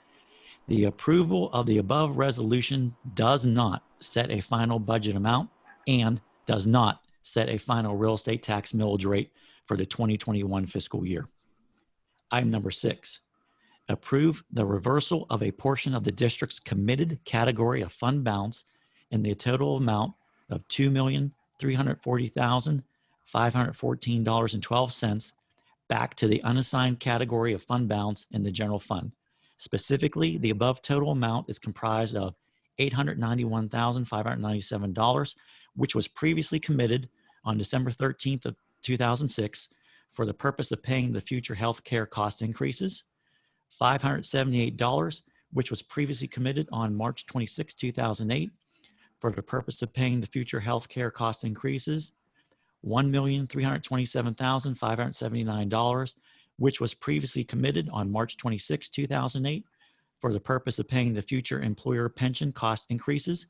Speaker 6: The approval of the above resolution does not set a final budget amount and does not set a final real estate tax millage rate for the 2021 fiscal year. Item number 6, approve the reversal of a portion of the district's committed category of fund balance in the total amount of $2,340,514.12 back to the unassigned category of fund balance in the general fund. Specifically, the above total amount is comprised of $891,597, which was previously committed on December 13th of 2006 for the purpose of paying the future health care cost increases, $578, which was previously committed on March 26, 2008 for the purpose of paying the future health care cost increases, $1,327,579, which was previously committed on March 26, 2008 for the purpose of paying the future employer pension cost increases,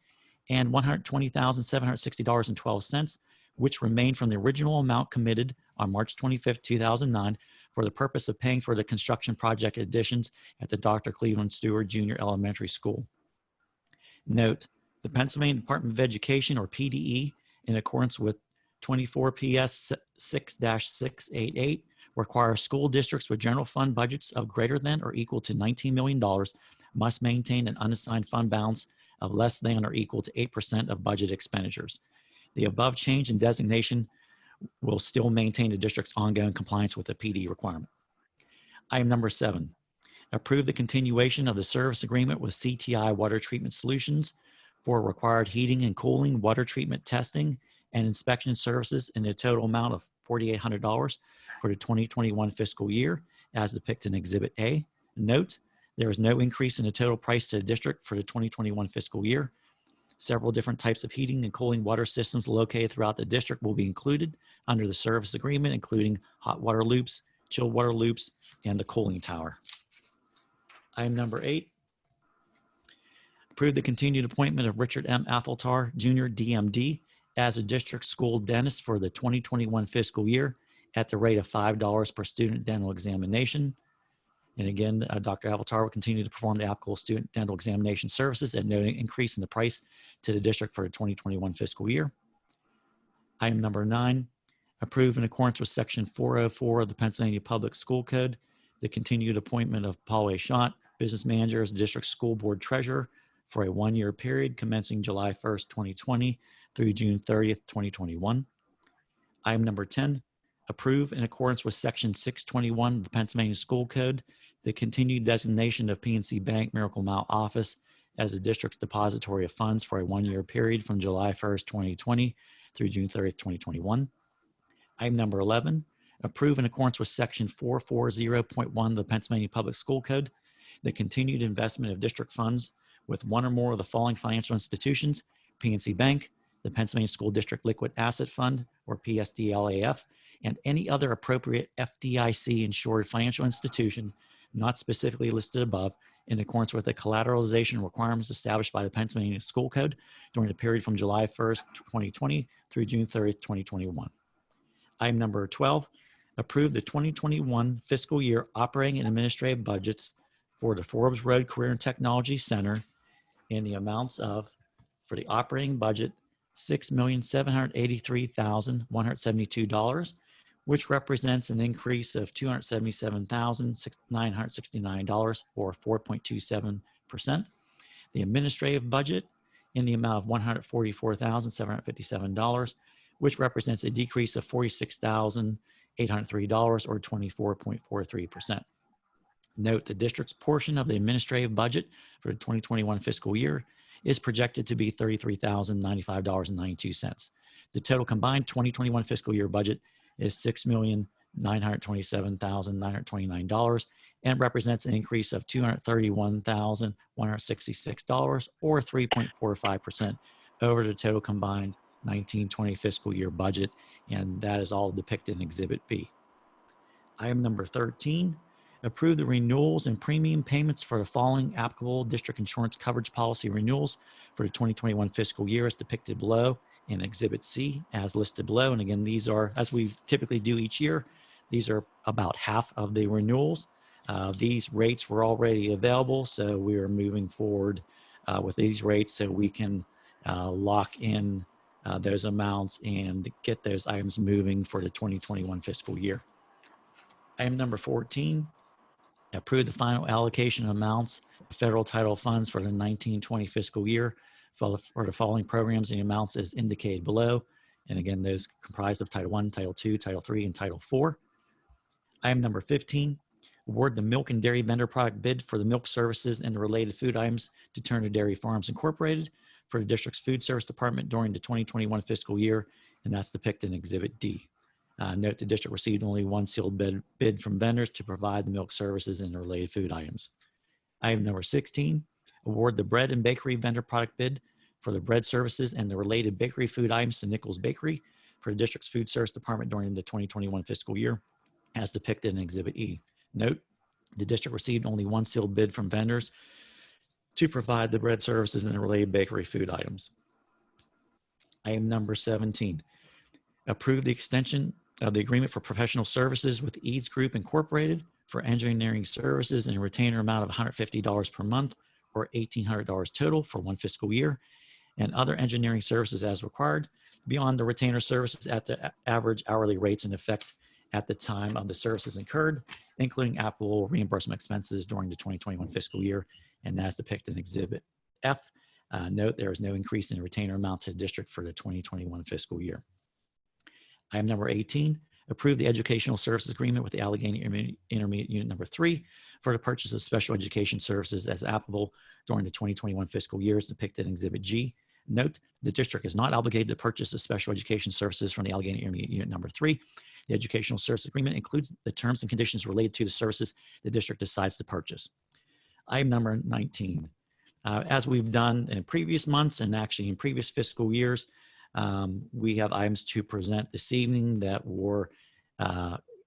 Speaker 6: and $120,760.12, which remained from the original amount committed on March 25, 2009 for the purpose of paying for the construction project additions at the Dr. Cleveland Stewart Junior Elementary School. Note, the Pennsylvania Department of Education, or PDE, in accordance with 24 PS 6-688, requires school districts with general fund budgets of greater than or equal to $19 million must maintain an unassigned fund balance of less than or equal to 8% of budget expenditures. The above change in designation will still maintain the district's ongoing compliance with the PD requirement. Item number 7, approve the continuation of the service agreement with CTI Water Treatment Solutions for required heating and cooling, water treatment testing, and inspection services in a total amount of $4,800 for the 2021 fiscal year, as depicted in Exhibit A. Note, there is no increase in the total price to the district for the 2021 fiscal year. Several different types of heating and cooling water systems located throughout the district will be included under the service agreement, including hot water loops, chilled water loops, and the cooling tower. Item number 8, approve the continued appointment of Richard M. Atheltar, Jr., DMD, as a district school dentist for the 2021 fiscal year at the rate of $5 per student dental examination. And again, Dr. Atheltar will continue to perform the applicable student dental examination services at no increase in the price to the district for the 2021 fiscal year. Item number 9, approve in accordance with section 404 of the Pennsylvania Public School Code, the continued appointment of Paul A. Schott, business manager, as district school board treasurer for a 1-year period commencing July 1st, 2020 through June 30th, 2021. Item number 10, approve in accordance with section 621 of the Pennsylvania School Code, the continued designation of PNC Bank Miracle Mile office as the district's depository of funds for a 1-year period from July 1st, 2020 through June 30th, 2021. Item number 11, approve in accordance with section 440.1 of the Pennsylvania Public School Code, the continued investment of district funds with one or more of the following financial institutions: PNC Bank, the Pennsylvania School District Liquid Asset Fund, or PSDLAF, and any other appropriate FDIC-insured financial institution not specifically listed above, in accordance with the collateralization requirements established by the Pennsylvania School Code during the period from July 1st, 2020 through June 30th, 2021. Item number 12, approve the 2021 fiscal year operating and administrative budgets for the Forbes Road Career and Technology Center in the amounts of, for the operating budget, $6,783,172, which represents an increase of $277,969, or 4.27%. The administrative budget in the amount of $144,757, which represents a decrease of $46,803, or 24.43%. Note the district's portion of the administrative budget for the 2021 fiscal year is projected to be $33,095.92. The total combined 2021 fiscal year budget is $6,927,929 and represents an increase of $231,166, or 3.45% over the total combined 1920 fiscal year budget, and that is all depicted in Exhibit B. Item number 13, approve the renewals and premium payments for the following applicable district insurance coverage policy renewals for the 2021 fiscal year as depicted below in Exhibit C as listed below. And again, these are, as we typically do each year, these are about half of the renewals. These rates were already available, so we are moving forward with these rates so we can lock in those amounts and get those items moving for the 2021 fiscal year. Item number 14, approve the final allocation amounts of federal title funds for the 1920 fiscal year for the following programs and amounts as indicated below. And again, those comprised of Title I, Title II, Title III, and Title IV. Item number 15, award the milk and dairy vendor product bid for the milk services and the related food items to Turner Dairy Farms Incorporated for the district's food service department during the 2021 fiscal year, and that's depicted in Exhibit D. Note the district received only one sealed bid from vendors to provide the milk services and the related food items. Item number 16, award the bread and bakery vendor product bid for the bread services and the related bakery food items to Nichols Bakery for the district's food service department during the 2021 fiscal year, as depicted in Exhibit E. Note, the district received only one sealed bid from vendors to provide the bread services and the related bakery food items. Item number 17, approve the extension of the agreement for professional services with Eads Group Incorporated for engineering services in a retainer amount of $150 per month, or $1,800 total for one fiscal year, and other engineering services as required beyond the retainer services at the average hourly rates in effect at the time of the services incurred, including applicable reimbursement expenses during the 2021 fiscal year, and that's depicted in Exhibit F. Note there is no increase in the retainer amount to the district for the 2021 fiscal year. Item number 18, approve the educational services agreement with the Allegheny Intermediate Unit number 3 for the purchase of special education services as applicable during the 2021 fiscal year as depicted in Exhibit G. Note, the district is not obligated to purchase the special education services from the Allegheny Intermediate Unit number 3. The educational service agreement includes the terms and conditions related to the services the district decides to purchase. Item number 19, As we've done in previous months and actually in previous fiscal years, we have items to present this evening that were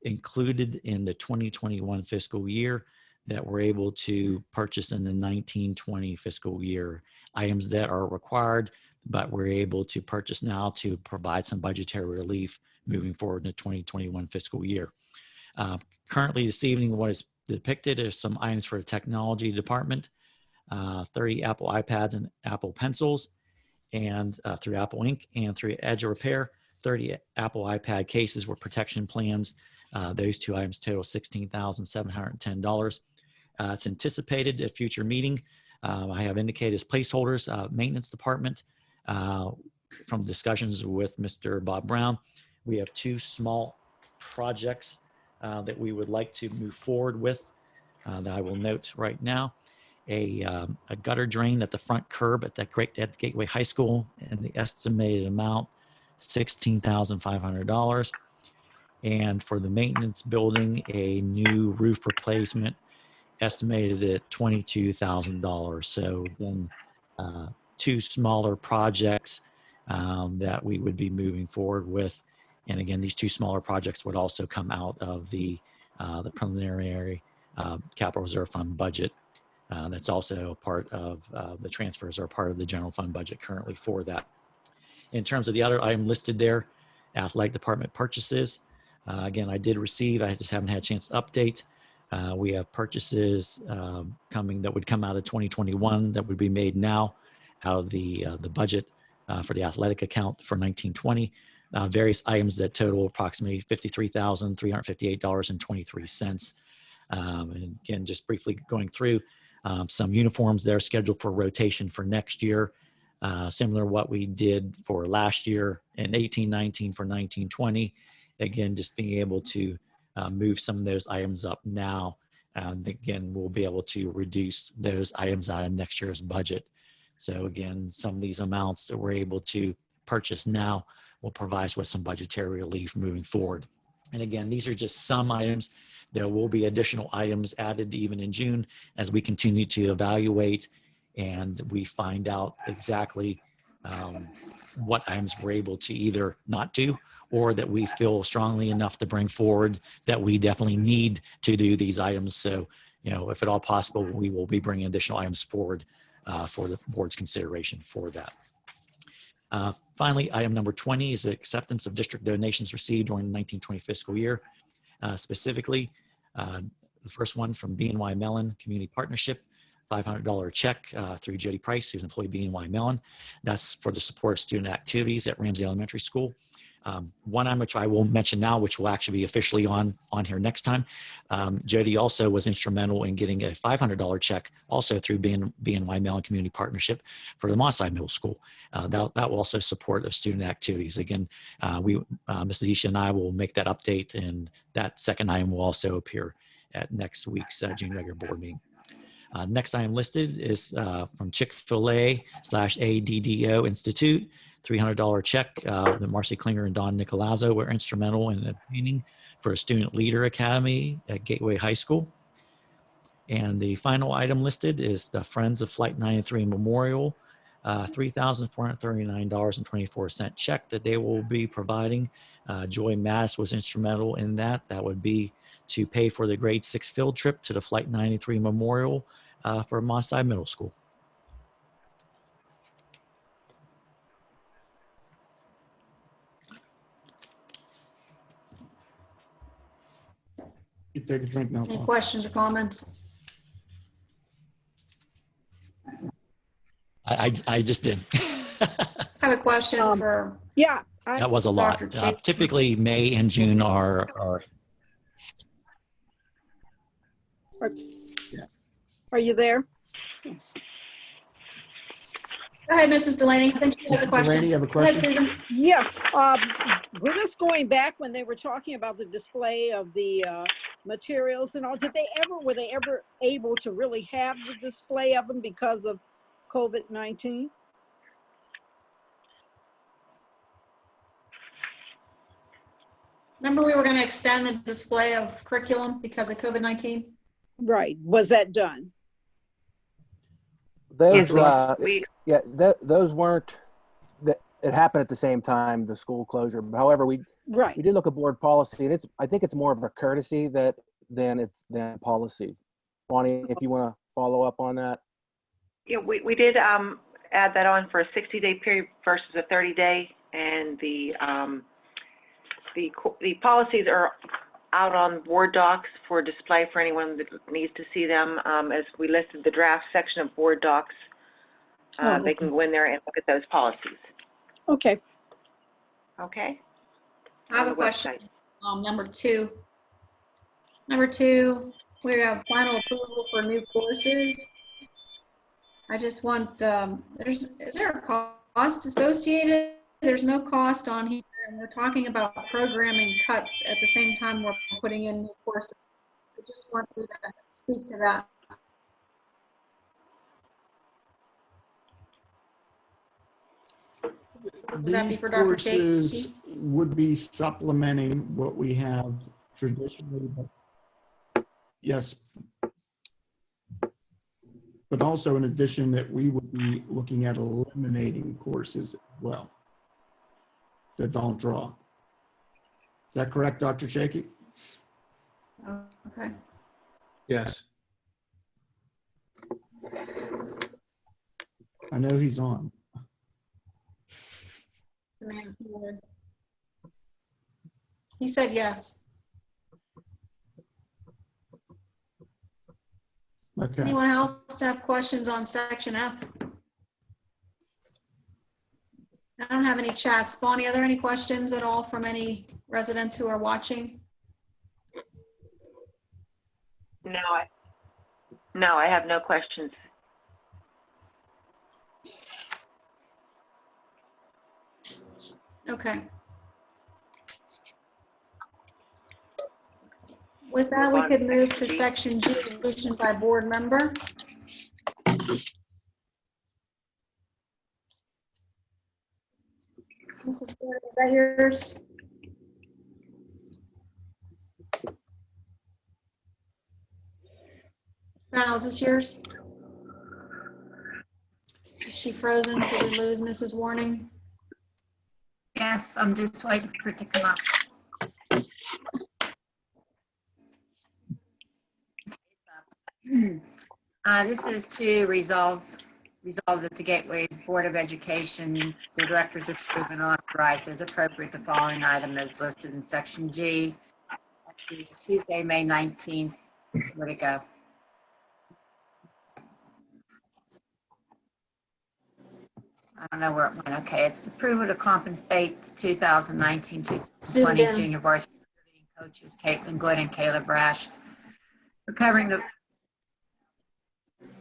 Speaker 6: included in the 2021 fiscal year that we're able to purchase in the 1920 fiscal year. Items that are required, but we're able to purchase now to provide some budgetary relief moving forward in the 2021 fiscal year. Currently this evening, what is depicted is some items for the technology department, 30 Apple iPads and Apple Pencils, and through Apple Inc. and through Edge Repair, 30 Apple iPad cases with protection plans. Those two items total $16,710. It's anticipated at future meeting. I have indicated as placeholders, maintenance department. From discussions with Mr. Bob Brown, we have two small projects that we would like to move forward with that I will note right now. A gutter drain at the front curb at at Gateway High School, and the estimated amount $16,500. And for the maintenance building, a new roof replacement estimated at $22,000. So again, two smaller projects that we would be moving forward with. And again, these two smaller projects would also come out of the preliminary capital reserve fund budget. That's also a part of the transfers are part of the general fund budget currently for that. In terms of the other item listed there, athletic department purchases. Again, I did receive, I just haven't had a chance to update. We have purchases coming that would come out of 2021 that would be made now out of the budget for the athletic account for 1920. Various items that total approximately $53,358.23. And again, just briefly going through some uniforms that are scheduled for rotation for next year. Similar to what we did for last year in 18-19 for 19-20. Again, just being able to move some of those items up now. And again, we'll be able to reduce those items out of next year's budget. So again, some of these amounts that we're able to purchase now will provide us with some budgetary relief moving forward. And again, these are just some items. There will be additional items added even in June as we continue to evaluate and we find out exactly what items we're able to either not do or that we feel strongly enough to bring forward that we definitely need to do these items. So, you know, if at all possible, we will be bringing additional items forward for the board's consideration for that. Finally, item number 20 is the acceptance of district donations received during the 1920 fiscal year. Specifically, the first one from BNY Mellon Community Partnership, $500 check through Jody Price, who's employee BNY Mellon. That's for the support of student activities at Ramsey Elementary School. One item which I will mention now, which will actually be officially on here next time. Jody also was instrumental in getting a $500 check also through BNY Mellon Community Partnership for the Moss Side Middle School. That will also support the student activities. Again, Mrs. Isha and I will make that update, and that second item will also appear at next week's June regular board meeting. Next item listed is from Chick-fil-A/ADDO Institute. $300 check that Marcy Klinger and Don Nicolazzo were instrumental in obtaining for a Student Leader Academy at Gateway High School. And the final item listed is the Friends of Flight 93 Memorial, $3,439.24 check that they will be providing. Joy Mattis was instrumental in that. That would be to pay for the grade 6 field trip to the Flight 93 Memorial for Moss Side Middle School.
Speaker 1: You take a drink now,
Speaker 2: Any
Speaker 1: Paul.
Speaker 2: questions or comments?
Speaker 6: I just did.
Speaker 2: I have a question for
Speaker 14: Yeah.
Speaker 6: That was a lot.
Speaker 2: Dr. Chase.
Speaker 6: Typically, May and June are
Speaker 14: Are you there?
Speaker 2: Go ahead, Mrs. Delaney. I think she has a
Speaker 1: Mrs.
Speaker 2: question.
Speaker 1: Delaney, you have a
Speaker 2: Go ahead,
Speaker 1: question?
Speaker 2: Susan.
Speaker 14: Yeah. We're just going back when they were talking about the display of the materials and all. Were they ever able to really have the display of them because of COVID-19?
Speaker 2: Remember we were going to extend the display of curriculum because of COVID-19?
Speaker 14: Right. Was that done?
Speaker 11: Those,
Speaker 4: We,
Speaker 11: yeah, those weren't, it happened at the same time, the school closure. However, we did look at board policy, and I think it's more of a courtesy than policy. Bonnie, if you want to follow up on that.
Speaker 4: yeah, we did add that on for a 60-day period versus a 30-day, and the policies are out on Word docs for display for anyone that needs to see them. As we listed the draft section of Word docs, they can go in there and look at those policies.
Speaker 14: Okay.
Speaker 4: Okay.
Speaker 2: I have a question. Number two, we have final approval for new courses. I just want, is there a cost associated? There's no cost on here, and we're talking about programming cuts at the same time we're putting in new courses. I just want you to speak to that. Would that be
Speaker 1: These
Speaker 2: for Dr.
Speaker 1: courses
Speaker 2: Shaky?
Speaker 1: would be supplementing what we have traditionally, but yes. But also in addition that we would be looking at eliminating courses as well that don't draw. Is that correct, Dr. Shaky?
Speaker 2: Okay.
Speaker 12: Yes.
Speaker 1: I know he's on.
Speaker 2: He said yes.
Speaker 1: Okay.
Speaker 2: Anyone else have questions on section F? I don't have any chats. Bonnie, are there any questions at all from any residents who are watching?
Speaker 4: No, I have no questions.
Speaker 2: Okay. With that, we could move to section G, resolution by board member. Mrs. Ford, is that yours? Val, is this yours? Is she frozen? Did we lose Mrs. Warning?
Speaker 7: Yes, I'm just waiting for it to come up. This is to resolve that the Gateway Board of Education, the directors approve and authorize as appropriate the following item as listed in section G. Tuesday, May 19th. Where'd it go? I don't know where it went. Okay, it's approval to compensate 2019-2020 junior varsity coaches Caitlin Good and Caleb Rash for covering the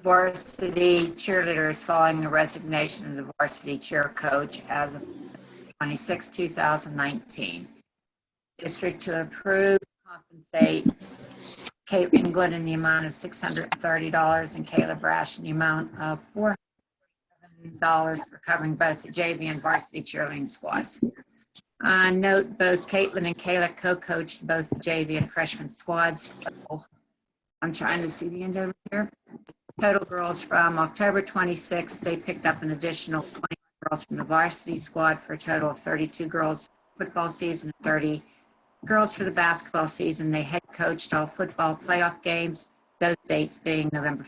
Speaker 7: varsity cheerleaders following the resignation of the varsity cheer coach as of 26/2019. District to approve, compensate Caitlin Good in the amount of $630 and Caleb Rash in the amount of $400 for covering both the JV and varsity cheerleading squads. Note both Caitlin and Caleb co-coached both the JV and freshman squads. I'm trying to see the end over here. Total girls from October 26th, they picked up an additional 20 girls from the varsity squad for a total of 32 girls football season, 30 girls for the basketball season. They head coached all football playoff games, those dates being November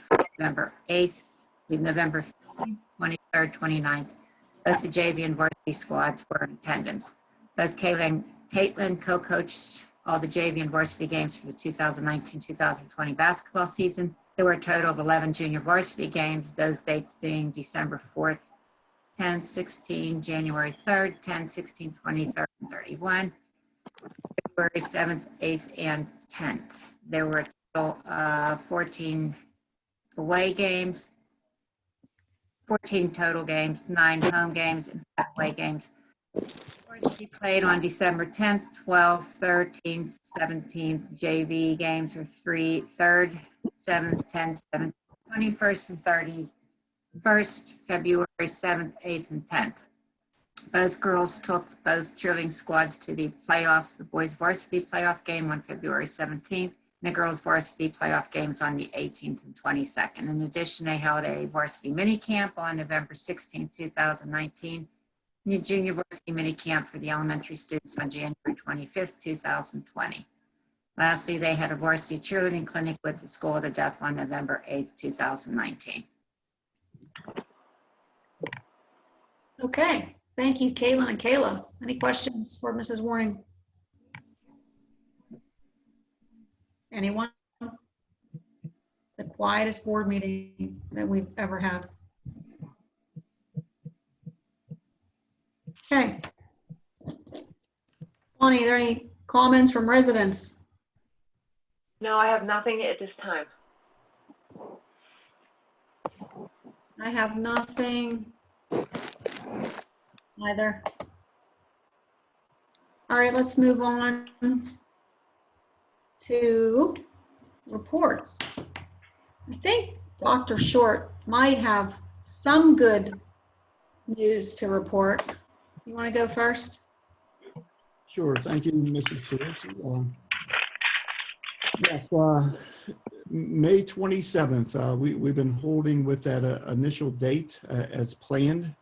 Speaker 7: 8th through November 23rd, 29th. Both the JV and varsity squads were in attendance. Both Caitlin co-coached all the JV and varsity games for the 2019-2020 basketball season. There were a total of 11 junior varsity games, those dates being December 4th, 10th, 16, January 3rd, 10, 16, 23rd, and 31, February 7th, 8th, and 10th. There were a total of 14 away games, 14 total games, 9 home games, and 5 away games. She played on December 10th, 12th, 13th, 17th. JV games were 3rd, 7th, 10th, 7th, 21st, and 31st, February 7th, 8th, and 10th. Both girls took both cheerleading squads to the playoffs, the boys varsity playoff game on February 17th, and the girls varsity playoff games on the 18th and 22nd. In addition, they held a varsity mini camp on November 16th, 2019, and a junior varsity mini camp for the elementary students on January 25th, 2020. Lastly, they had a varsity cheerleading clinic with the School of the Deaf on November 8th, 2019.
Speaker 2: Okay, thank you, Caitlin and Kayla. Any questions for Mrs. Warning? Anyone? The quietest board meeting that we've ever had. Okay. Bonnie, are there any comments from residents?
Speaker 4: No, I have nothing at this time.
Speaker 2: I have nothing either. All right, let's move on to reports. I think Dr. Short might have some good news to report. You want to go first?
Speaker 1: Sure. Thank you, Mrs. Cerruti. Yes, May 27th, we've been holding with that initial date as planned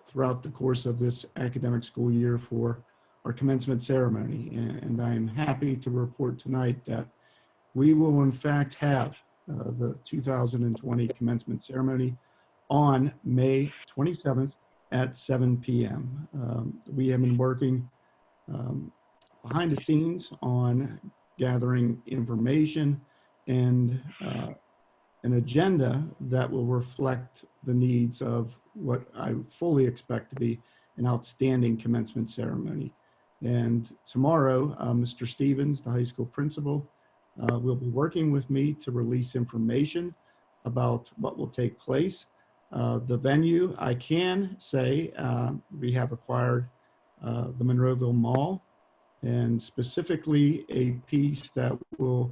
Speaker 1: throughout the course of this academic school year for our commencement ceremony. And I'm happy to report tonight that we will in fact have the 2020 commencement ceremony on May 27th at 7 p.m. We have been working behind the scenes on gathering information and an agenda that will reflect the needs of what I fully expect to be an outstanding commencement ceremony. And tomorrow, Mr. Stevens, the high school principal, will be working with me to release information about what will take place. The venue, I can say, we have acquired the Monroeville Mall, and specifically a piece that will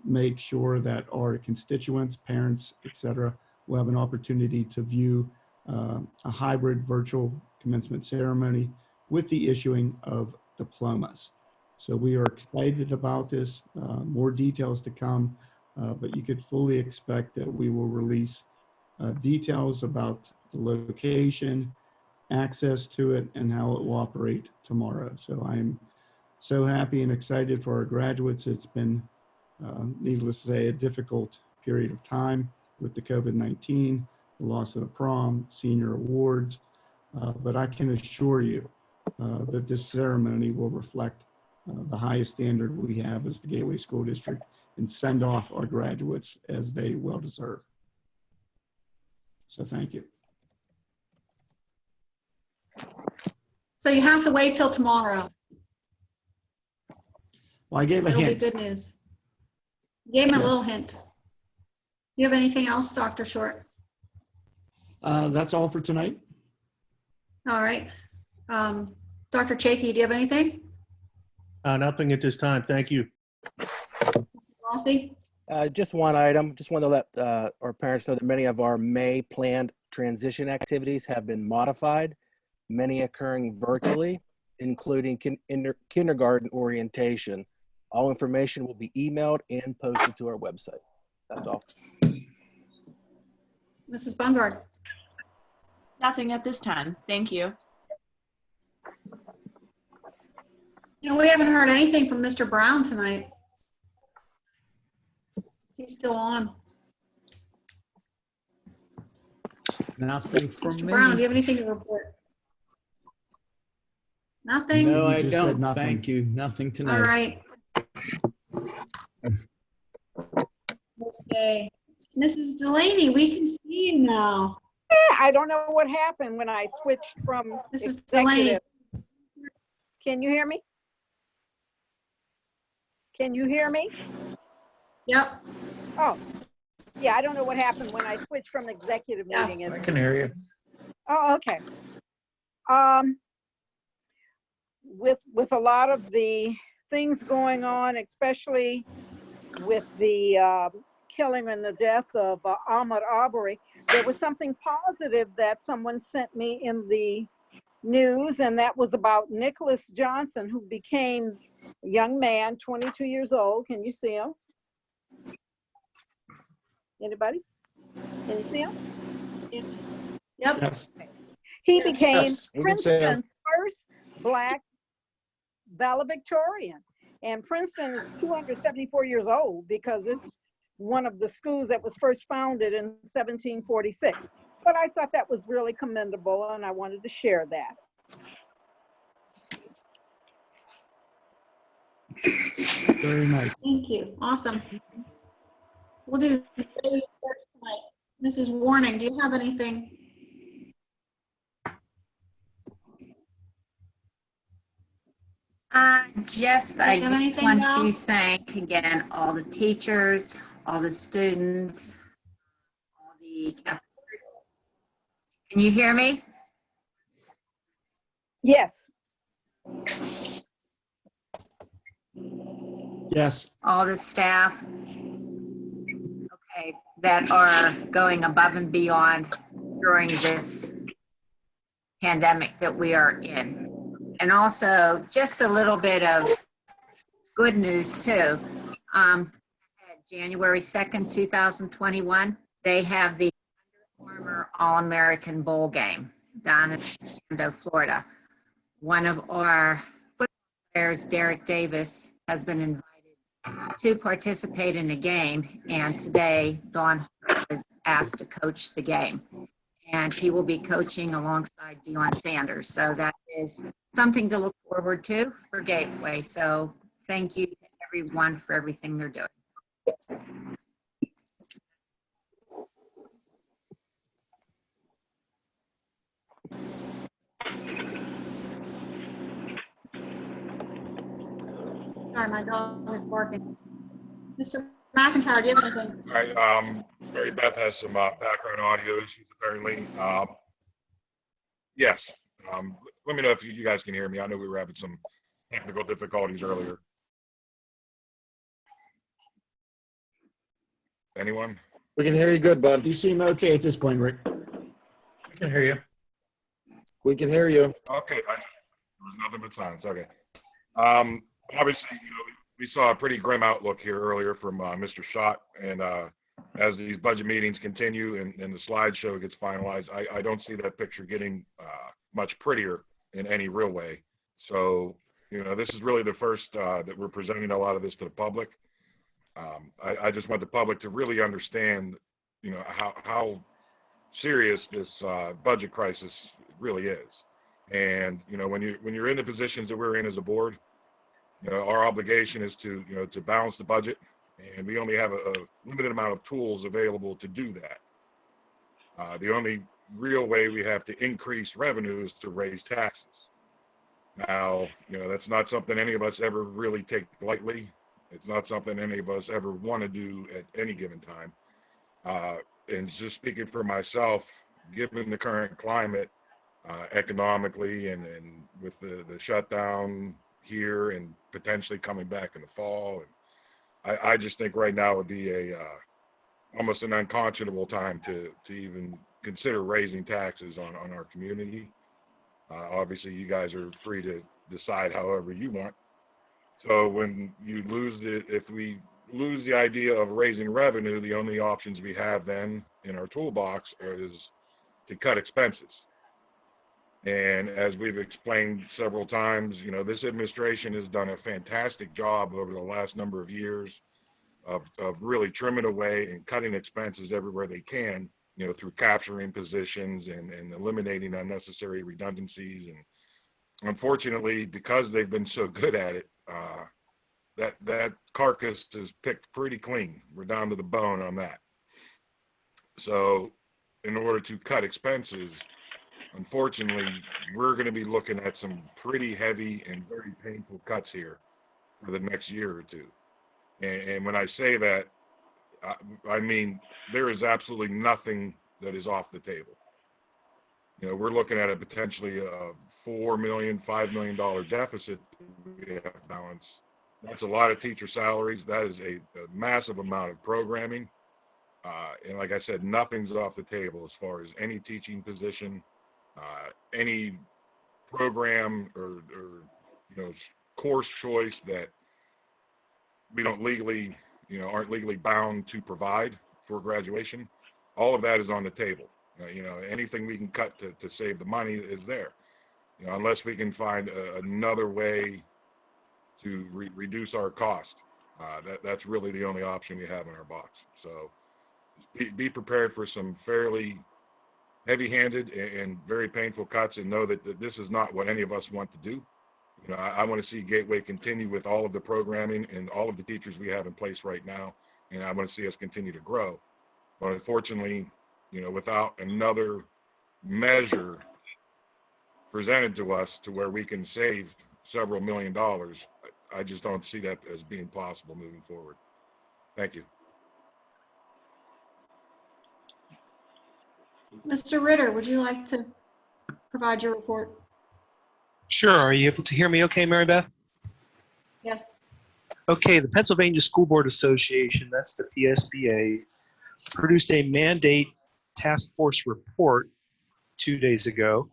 Speaker 1: make sure that our constituents, parents, etc., will have an opportunity to view a hybrid virtual commencement ceremony with the issuing of diplomas. So we are excited about this. More details to come, but you could fully expect that we will release details about the location, access to it, and how it will operate tomorrow. So I'm so happy and excited for our graduates. It's been, needless to say, a difficult period of time with the COVID-19, the loss of the prom, senior awards, but I can assure you that this ceremony will reflect the highest standard we have as the Gateway School District and send off our graduates as they well deserve. So thank you.
Speaker 2: So you have to wait till tomorrow.
Speaker 1: Well, I gave a
Speaker 2: It'll
Speaker 1: hint.
Speaker 2: be good news. You gave me a
Speaker 1: Yes.
Speaker 2: little hint. Do you have anything else, Dr. Short?
Speaker 1: That's all for tonight.
Speaker 2: All right. Dr. Chakey, do you have anything?
Speaker 12: Nothing at this time. Thank you.
Speaker 2: Rossi?
Speaker 11: Just one item. Just want to let our parents know that many of our May planned transition activities have been modified, many occurring virtually, including kindergarten orientation. All information will be emailed and posted to our website. That's all.
Speaker 2: Mrs. Bungard?
Speaker 13: Nothing at this time. Thank you.
Speaker 2: You know, we haven't heard anything from Mr. Brown tonight. He's still on.
Speaker 15: Nothing from
Speaker 2: Mr.
Speaker 15: me.
Speaker 2: Brown, do you have anything to report? Nothing?
Speaker 15: No,
Speaker 1: You
Speaker 15: I
Speaker 1: just said
Speaker 15: don't.
Speaker 1: nothing.
Speaker 15: Thank you. Nothing tonight.
Speaker 2: All right. Okay. Mrs. Delaney, we can see you now.
Speaker 14: I don't know what happened when I switched from
Speaker 2: Mrs. Delaney.
Speaker 14: executive. Can you hear me? Can you hear me?
Speaker 2: Yep.
Speaker 14: Oh, yeah, I don't know what happened when I switched from executive meeting.
Speaker 8: I can hear you.
Speaker 14: Oh, okay. With a lot of the things going on, especially with the killing and the death of Ahmaud Arbery, there was something positive that someone sent me in the news, and that was about Nicholas Johnson, who became young man, 22 years old. Can you see him? Anybody? Can you see him?
Speaker 2: Yep.
Speaker 1: Yes.
Speaker 14: He
Speaker 2: Yes.
Speaker 14: became
Speaker 5: Yes, we can see him.
Speaker 14: Princeton's first Black valedictorian. And Princeton is 274 years old because it's one of the schools that was first founded in 1746. But I thought that was really commendable, and I wanted to share that.
Speaker 1: Very nice.
Speaker 2: Thank you. Awesome. We'll do first tonight. Mrs. Warning, do you have anything?
Speaker 7: I
Speaker 2: Do you
Speaker 7: just
Speaker 2: have anything,
Speaker 7: want
Speaker 2: Val?
Speaker 7: to thank again all the teachers, all the students, all the cafeteria. Can you hear me?
Speaker 14: Yes.
Speaker 1: Yes.
Speaker 7: All the staff, okay, that are going above and beyond during this pandemic that we are in. And also just a little bit of good news too. January 2nd, 2021, they have the Under Armour All-American Bowl game down in Orlando, Florida. One of our football players, Derek Davis, has been invited to participate in the game, and today Dawn is asked to coach the game. And he will be coaching alongside Deion Sanders. So that is something to look forward to for Gateway. So thank you to everyone for everything they're doing.
Speaker 2: Sorry, my dog is barking. Mr. McIntyre, do you have anything?
Speaker 9: All right, Mary Beth has some background audio issues apparently. Yes, let me know if you guys can hear me. I know we were having some technical difficulties earlier. Anyone?
Speaker 5: We can hear you good, bud.
Speaker 1: You seem okay at this point, Rick.
Speaker 8: I can hear you.
Speaker 5: We can hear you.
Speaker 9: Okay, there was nothing but silence. Okay. Obviously, we saw a pretty grim outlook here earlier from Mr. Schott, and as these budget meetings continue and the slideshow gets finalized, I don't see that picture getting much prettier in any real way. So, this is really the first that we're presenting a lot of this to the public. I just want the public to really understand, how serious this budget crisis really is. And, when you're in the positions that we're in as a board, our obligation is to balance the budget, and we only have a limited amount of tools available to do that. The only real way we have to increase revenue is to raise taxes. Now, that's not something any of us ever really take lightly. It's not something any of us ever want to do at any given time. And just speaking for myself, given the current climate economically and with the shutdown here and potentially coming back in the fall, and I just think right now would be almost an unconscionable time to even consider raising taxes on our community. Obviously, you guys are free to decide however you want. So when you if we lose the idea of raising revenue, the only options we have then in our toolbox is to cut expenses. And as we've explained several times, this administration has done a fantastic job over the last number of years of really trimming away and cutting expenses everywhere they can, through capturing positions and eliminating unnecessary redundancies. And unfortunately, because they've been so good at it, that carcass is picked pretty clean. We're down to the bone on that. So in order to cut expenses, unfortunately, we're going to be looking at some pretty heavy and very painful cuts here for the next year or two. And when I say that, I mean there is absolutely nothing that is off the table. We're looking at a potentially a $4 million, $5 million deficit we have to balance. That's a lot of teacher salaries. That is a massive amount of programming. And like I said, nothing's off the table as far as any teaching position, any program or course choice that we don't legally, aren't legally bound to provide for graduation, all of that is on the table. Anything we can cut to save the money is there. Unless we can find another way to reduce our cost. That's really the only option we have in our box. So be prepared for some fairly heavy-handed and very painful cuts, and know that this is not what any of us want to do. I want to see Gateway continue with all of the programming and all of the teachers we have in place right now, and I want to see us continue to grow. But unfortunately, without another measure presented to us to where we can save several $1 million, I just don't see that as being possible moving forward. Thank you.
Speaker 2: Mr. Ritter, would you like to provide your report?
Speaker 3: Sure. Are you able to hear me okay, Mary Beth?
Speaker 2: Yes.
Speaker 3: Okay, the Pennsylvania School Board Association, that's the PSBA, produced a mandate task force report 2 days ago,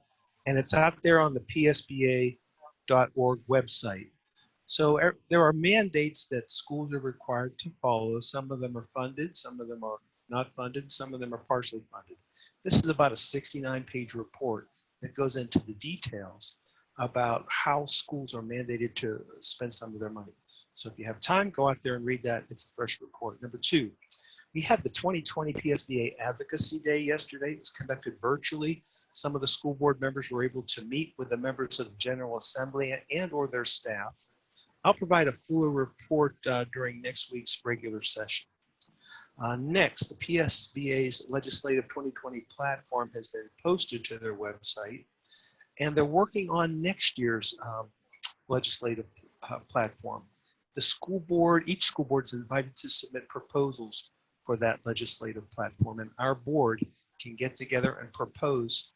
Speaker 3: and it's out there on the psba.org website. So there are mandates that schools are required to follow. Some of them are funded, some of them are not funded, some of them are partially funded. This is about a 69-page report that goes into the details about how schools are mandated to spend some of their money. So if you have time, go out there and read that. It's a fresh report. Number two, we had the 2020 PSBA Advocacy Day yesterday. It was conducted virtually. Some of the school board members were able to meet with the members of the General Assembly and or their staff. I'll provide a fuller report during next week's regular session. Next, the PSBA's Legislative 2020 platform has been posted to their website, and they're working on next year's legislative platform. The school board, each school board is invited to submit proposals for that legislative platform, and our board can get together and propose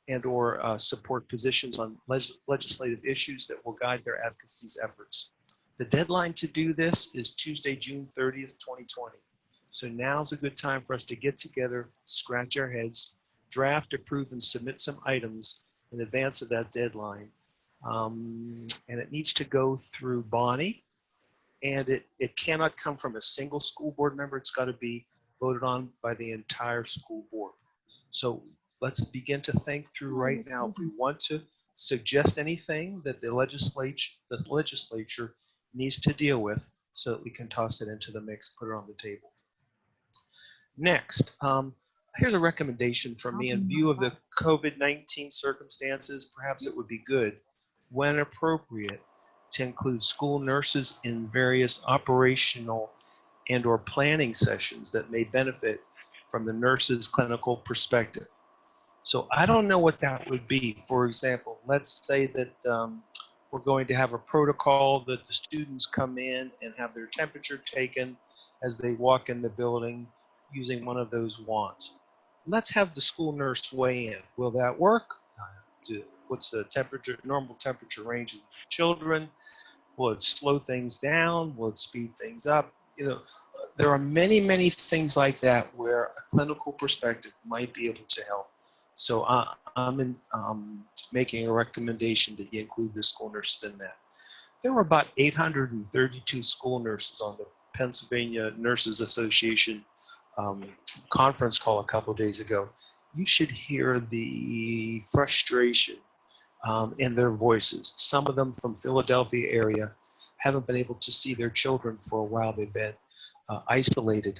Speaker 3: and or support positions on legislative issues that will guide their advocacy's efforts. The deadline to do this is Tuesday, June 30th, 2020. So now's a good time for us to get together, scratch our heads, draft, approve, and submit some items in advance of that deadline. And it needs to go through Bonnie, and it cannot come from a single school board member. It's got to be voted on by the entire school board. So let's begin to think through right now if we want to suggest anything that the legislature needs to deal with so that we can toss it into the mix, put it on the table. Next, here's a recommendation from me. In view of the COVID-19 circumstances, perhaps it would be good, when appropriate, to include school nurses in various operational and or planning sessions that may benefit from the nurse's clinical perspective. So I don't know what that would be. For example, let's say that we're going to have a protocol that the students come in and have their temperature taken as they walk in the building using one of those wands. Let's have the school nurse weigh in. Will that work? What's the temperature, normal temperature range of children? Will it slow things down? Will it speed things up? There are many, many things like that where a clinical perspective might be able to help. So I'm making a recommendation that you include the school nurses in that. There were about 832 school nurses on the Pennsylvania Nurses Association conference call a couple of days ago. You should hear the frustration in their voices. Some of them from Philadelphia area haven't been able to see their children for a while. They've been isolated.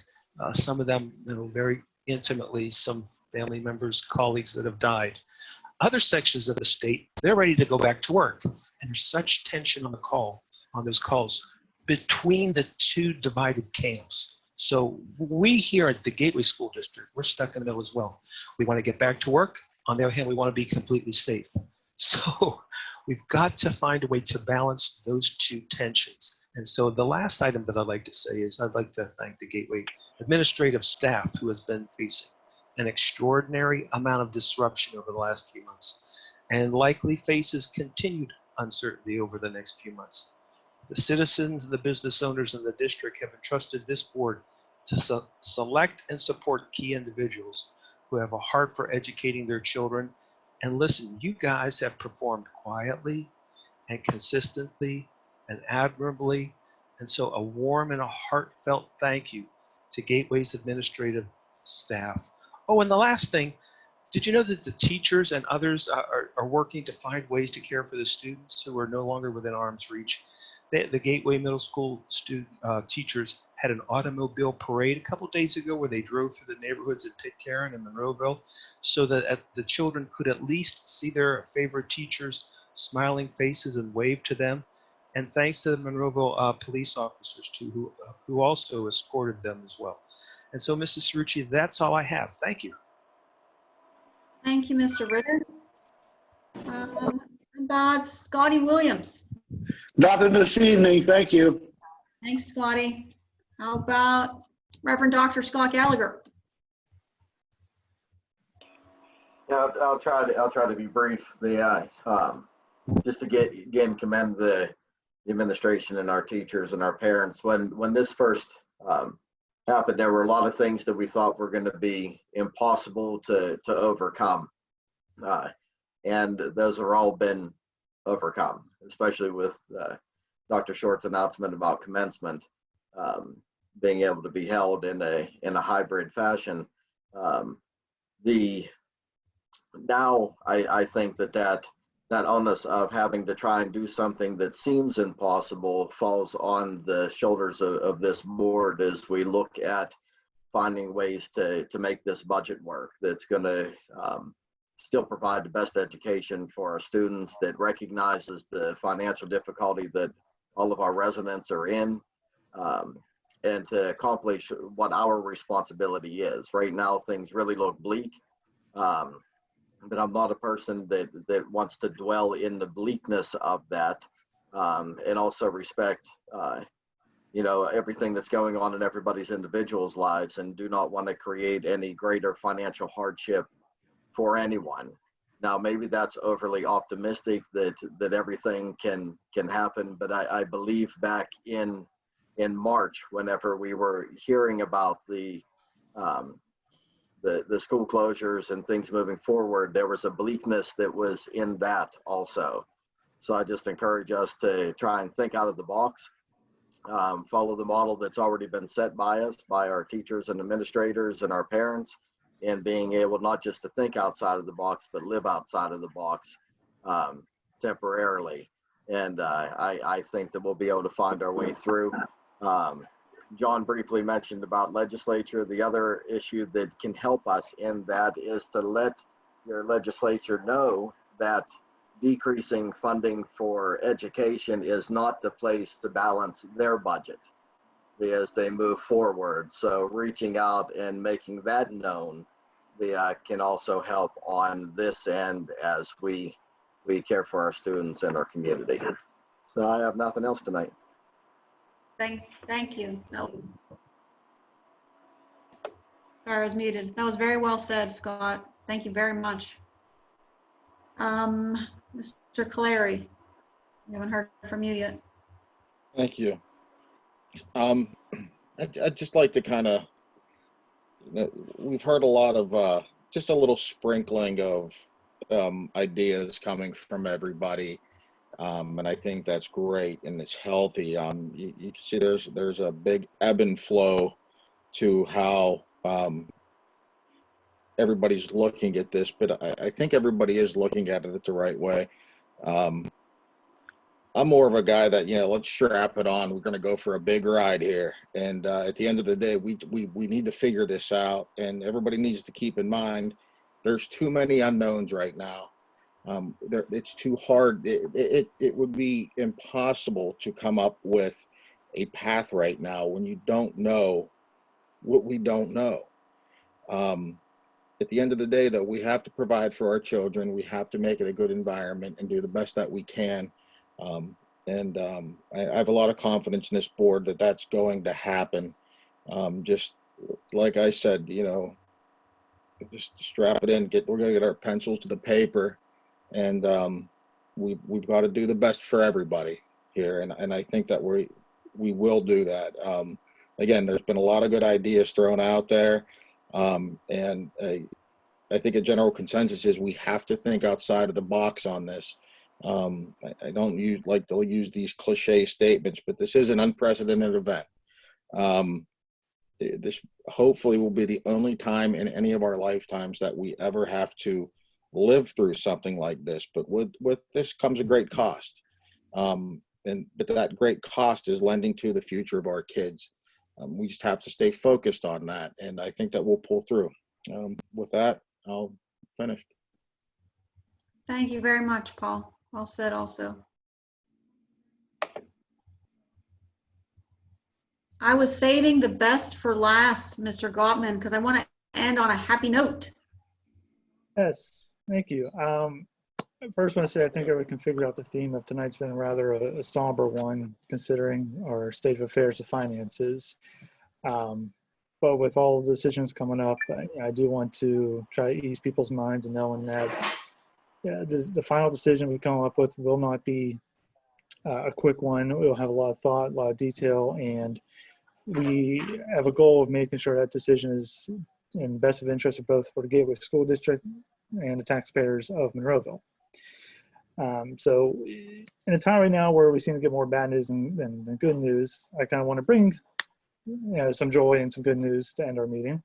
Speaker 3: Some of them very intimately, some family members, colleagues that have died. Other sections of the state, they're ready to go back to work. And there's such tension on those calls between the two divided camps. So we here at the Gateway School District, we're stuck in the middle as well. We want to get back to work. On the other hand, we want to be completely safe. So we've got to find a way to balance those two tensions. And so the last item that I'd like to say is I'd like to thank the Gateway administrative staff who has been facing an extraordinary amount of disruption over the last few months and likely faces continued uncertainty over the next few months. The citizens, the business owners in the district have entrusted this board to select and support key individuals who have a heart for educating their children. And listen, you guys have performed quietly and consistently and admirably. And so a warm and a heartfelt thank you to Gateway's administrative staff. Oh, and the last thing, did you know that the teachers and others are working to find ways to care for the students who are no longer within arm's reach? The Gateway Middle School teachers had an automobile parade a couple days ago where they drove through the neighborhoods in Pitcairn and Monroeville so that the children could at least see their favorite teachers' smiling faces and wave to them. And thanks to the Monroeville police officers too, who also escorted them as well. And so, Mrs. Cerrucci, that's all I have. Thank you.
Speaker 2: Thank you, Mr. Ritter. How about Scotty Williams?
Speaker 16: Nothing this evening, thank you.
Speaker 2: Thanks, Scotty. How about Reverend Dr. Scott Gallagher?
Speaker 17: Yeah, I'll try to be brief. Just to again commend the administration and our teachers and our parents. When this first happened, there were a lot of things that we thought were going to be impossible to overcome, and those have all been overcome, especially with Dr. Short's announcement about commencement being able to be held in a hybrid fashion. Now I think that onus of having to try and do something that seems impossible falls on the shoulders of this board as we look at finding ways to make this budget work that's going to still provide the best education for our students, that recognizes the financial difficulty that all of our residents are in, and to accomplish what our responsibility is. Right now, things really look bleak. But I'm not a person that wants to dwell in the bleakness of that, and also respect, everything that's going on in everybody's individual's lives, and do not want to create any greater financial hardship for anyone. Now, maybe that's overly optimistic that everything can happen, but I believe back in March, whenever we were hearing about the school closures and things moving forward, there was a bleakness that was in that also. So I just encourage us to try and think out of the box, follow the model that's already been set by us, by our teachers and administrators and our parents, and being able not just to think outside of the box, but live outside of the box temporarily. And I think that we'll be able to find our way through. John briefly mentioned about legislature. The other issue that can help us in that is to let your legislature know that decreasing funding for education is not the place to balance their budget as they move forward. So reaching out and making that known can also help on this end as we care for our students and our community. So I have nothing else tonight.
Speaker 2: Thank you. No. Sorry, I was muted. That was very well said, Scott. Thank you very much. Mr. Caleri, we haven't heard from you yet.
Speaker 5: Thank you. I'd just like to kind of, we've heard a lot of, just a little sprinkling of ideas coming from everybody. And I think that's great and it's healthy. You can see there's a big ebb and flow to how everybody's looking at this, but I think everybody is looking at it the right way. I'm more of a guy that, let's strap it on. We're going to go for a big ride here. And at the end of the day, we need to figure this out. And everybody needs to keep in mind, there's too many unknowns right now. It's too hard. It would be impossible to come up with a path right now when you don't know what we don't know. At the end of the day, though, we have to provide for our children. We have to make it a good environment and do the best that we can. I have a lot of confidence in this board that that's going to happen. Just like I said, just strap it in. We're going to get our pencils to the paper. And we've got to do the best for everybody here, and I think that we will do that. Again, there's been a lot of good ideas thrown out there, and I think a general consensus is we have to think outside of the box on this. I don't like to use these cliche statements, but this is an unprecedented event. This hopefully will be the only time in any of our lifetimes that we ever have to live through something like this. But with this comes a great cost. But that great cost is lending to the future of our kids. We just have to stay focused on that. And I think that we'll pull through. With that, I'll finish.
Speaker 2: Thank you very much, Paul. Well said also. I was saving the best for last, Mr. Gottman, because I want to end on a happy note.
Speaker 18: Yes, thank you. First, I want to say I think we can figure out the theme of tonight's been rather a somber one, considering our state of affairs of finances. But with all the decisions coming up, I do want to try to ease people's minds and knowing that the final decision we come up with will not be a quick one. It will have a lot of thought, a lot of detail, and we have a goal of making sure that decision is in the best of interest of both for the Gateway School District and the taxpayers of Monroeville. So in a time right now where we seem to get more bad news than good news, I kind of want to bring some joy and some good news to end our meeting.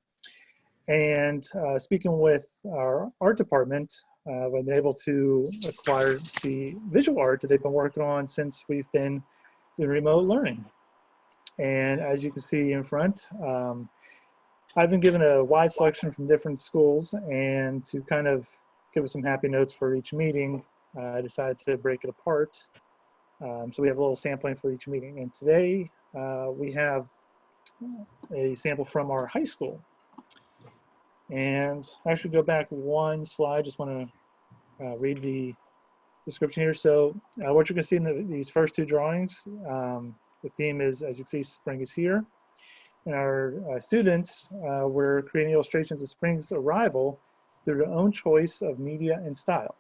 Speaker 18: And speaking with our art department, I've been able to acquire the visual art that they've been working on since we've been doing remote learning. And as you can see in front, I've been given a wide selection from different schools, and to kind of give us some happy notes for each meeting, I decided to break it apart. So we have a little sampling for each meeting. And today we have a sample from our high school. And I should go back one slide. Just want to read the description here. So what you're going to see in these first two drawings, the theme is, as you can see, spring is here. And our students were creating illustrations of spring's arrival through their own choice of media and style.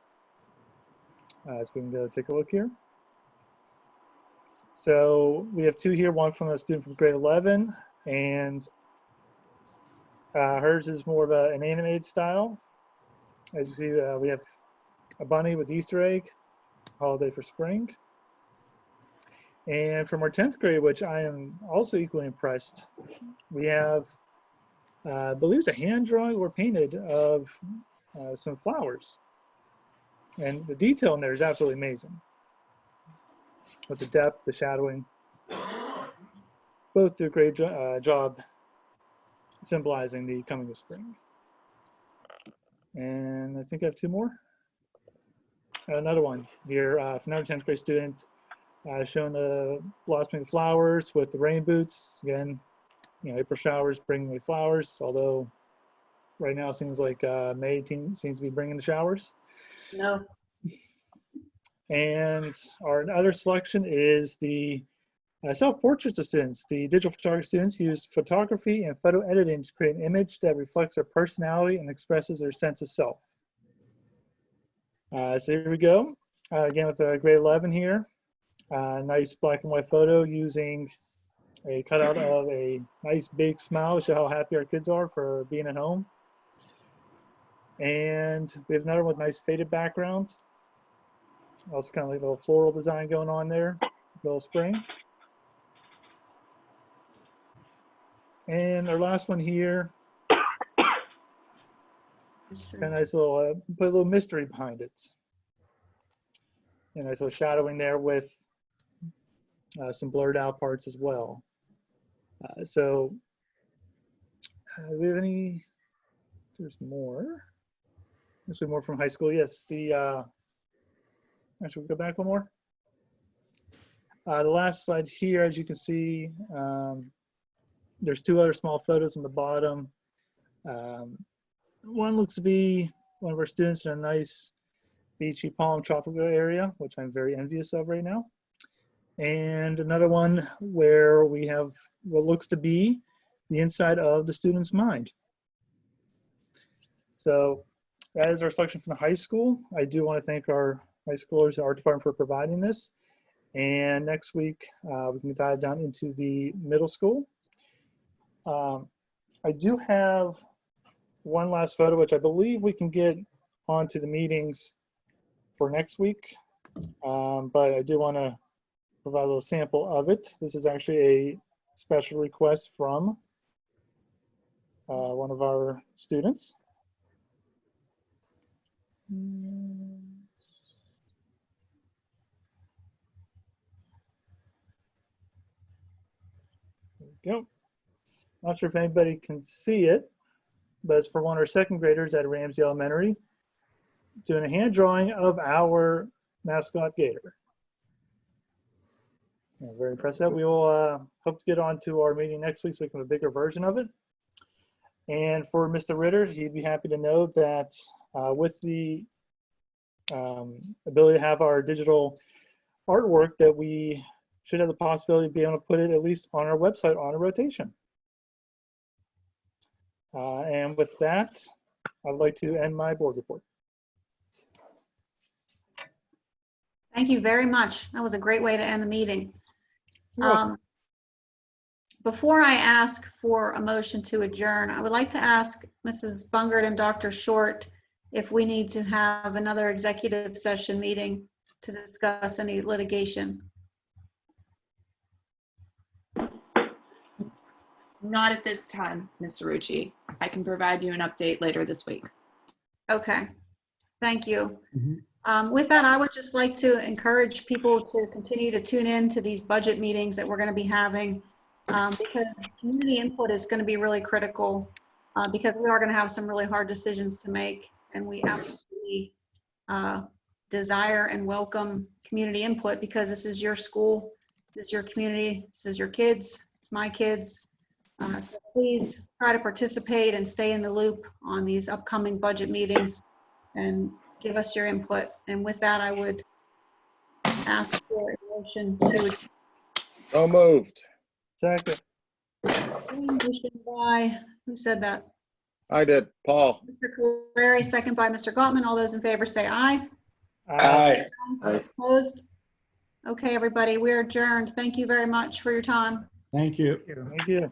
Speaker 18: So we can go take a look here. So we have two here, one from a student from grade 11, and hers is more of an animated style. As you see, we have a bunny with Easter egg, holiday for spring. And from our 10th grade, which I am also equally impressed, we have, I believe it's a hand drawing or painted of some flowers. And the detail in there is absolutely amazing. With the depth, the shadowing, both do a great job symbolizing the coming of spring. And I think I have two more. Another one here from another 10th grade student. Showing the blossoming flowers with the rain boots. Again, April showers bring the flowers, although right now it seems like May seems to be bringing the showers.
Speaker 19: No.
Speaker 18: And our other selection is the self-portraits of students. The digital photography students use photography and photo editing to create an image that reflects their personality and expresses their sense of self. So here we go. Again, with grade 11 here. Nice black and white photo using a cutout of a nice big smile to show how happy our kids are for being at home. And we have another one with nice faded background. Also kind of like a little floral design going on there, a little spring. And our last one here, kind of nice little, put a little mystery behind it. And nice little shadowing there with some blurred out parts as well. So do we have any, there's more. This will be more from high school. Yes, actually we'll go back one more. The last slide here, as you can see, there's two other small photos on the bottom. One looks to be one of our students in a nice beachy palm tropical area, which I'm very envious of right now. And another one where we have what looks to be the inside of the student's mind. So that is our selection from the high school. I do want to thank our high schoolers, our department, for providing this. And next week, we can dive down into the middle school. I do have one last photo, which I believe we can get onto the meetings for next week. but I do want to provide a little sample of it. This is actually a special request from one of our students. There we go. Not sure if anybody can see it, but it's for one of our second graders at Ramsey Elementary, doing a hand drawing of our mascot gator. Yeah, very impressive. We will hope to get on to our meeting next week so we can have a bigger version of it. And for Mr. Ritter, he'd be happy to know that with the ability to have our digital artwork, that we should have the possibility of being able to put it at least on our website on a rotation. And with that, I'd like to end my board report.
Speaker 2: Thank you very much. That was a great way to end the meeting. Before I ask for a motion to adjourn, I would like to ask Mrs. Bungert and Dr. Short if we need to have another executive session meeting to discuss any litigation.
Speaker 13: Not at this time, Ms. Rucci. I can provide you an update later this week.
Speaker 2: Okay, thank you. With that, I would just like to encourage people to continue to tune in to these budget meetings that we're going to be having, because community input is going to be really critical, because we are going to have some really hard decisions to make, and we absolutely desire and welcome community input, because this is your school, this is your community, this is your kids, it's my kids. So please try to participate and stay in the loop on these upcoming budget meetings and give us your input. And with that, I would ask for a motion to.
Speaker 5: So moved.
Speaker 18: Second.
Speaker 2: Motion by, who said that?
Speaker 5: I did, Paul.
Speaker 2: Mr. Carreri, second by Mr. Gottman. All those in favor say aye.
Speaker 16: Aye.
Speaker 17: Aye.
Speaker 2: Opposed? Okay, everybody, we're adjourned. Thank you very much for your time.
Speaker 1: Thank you.
Speaker 18: Thank you.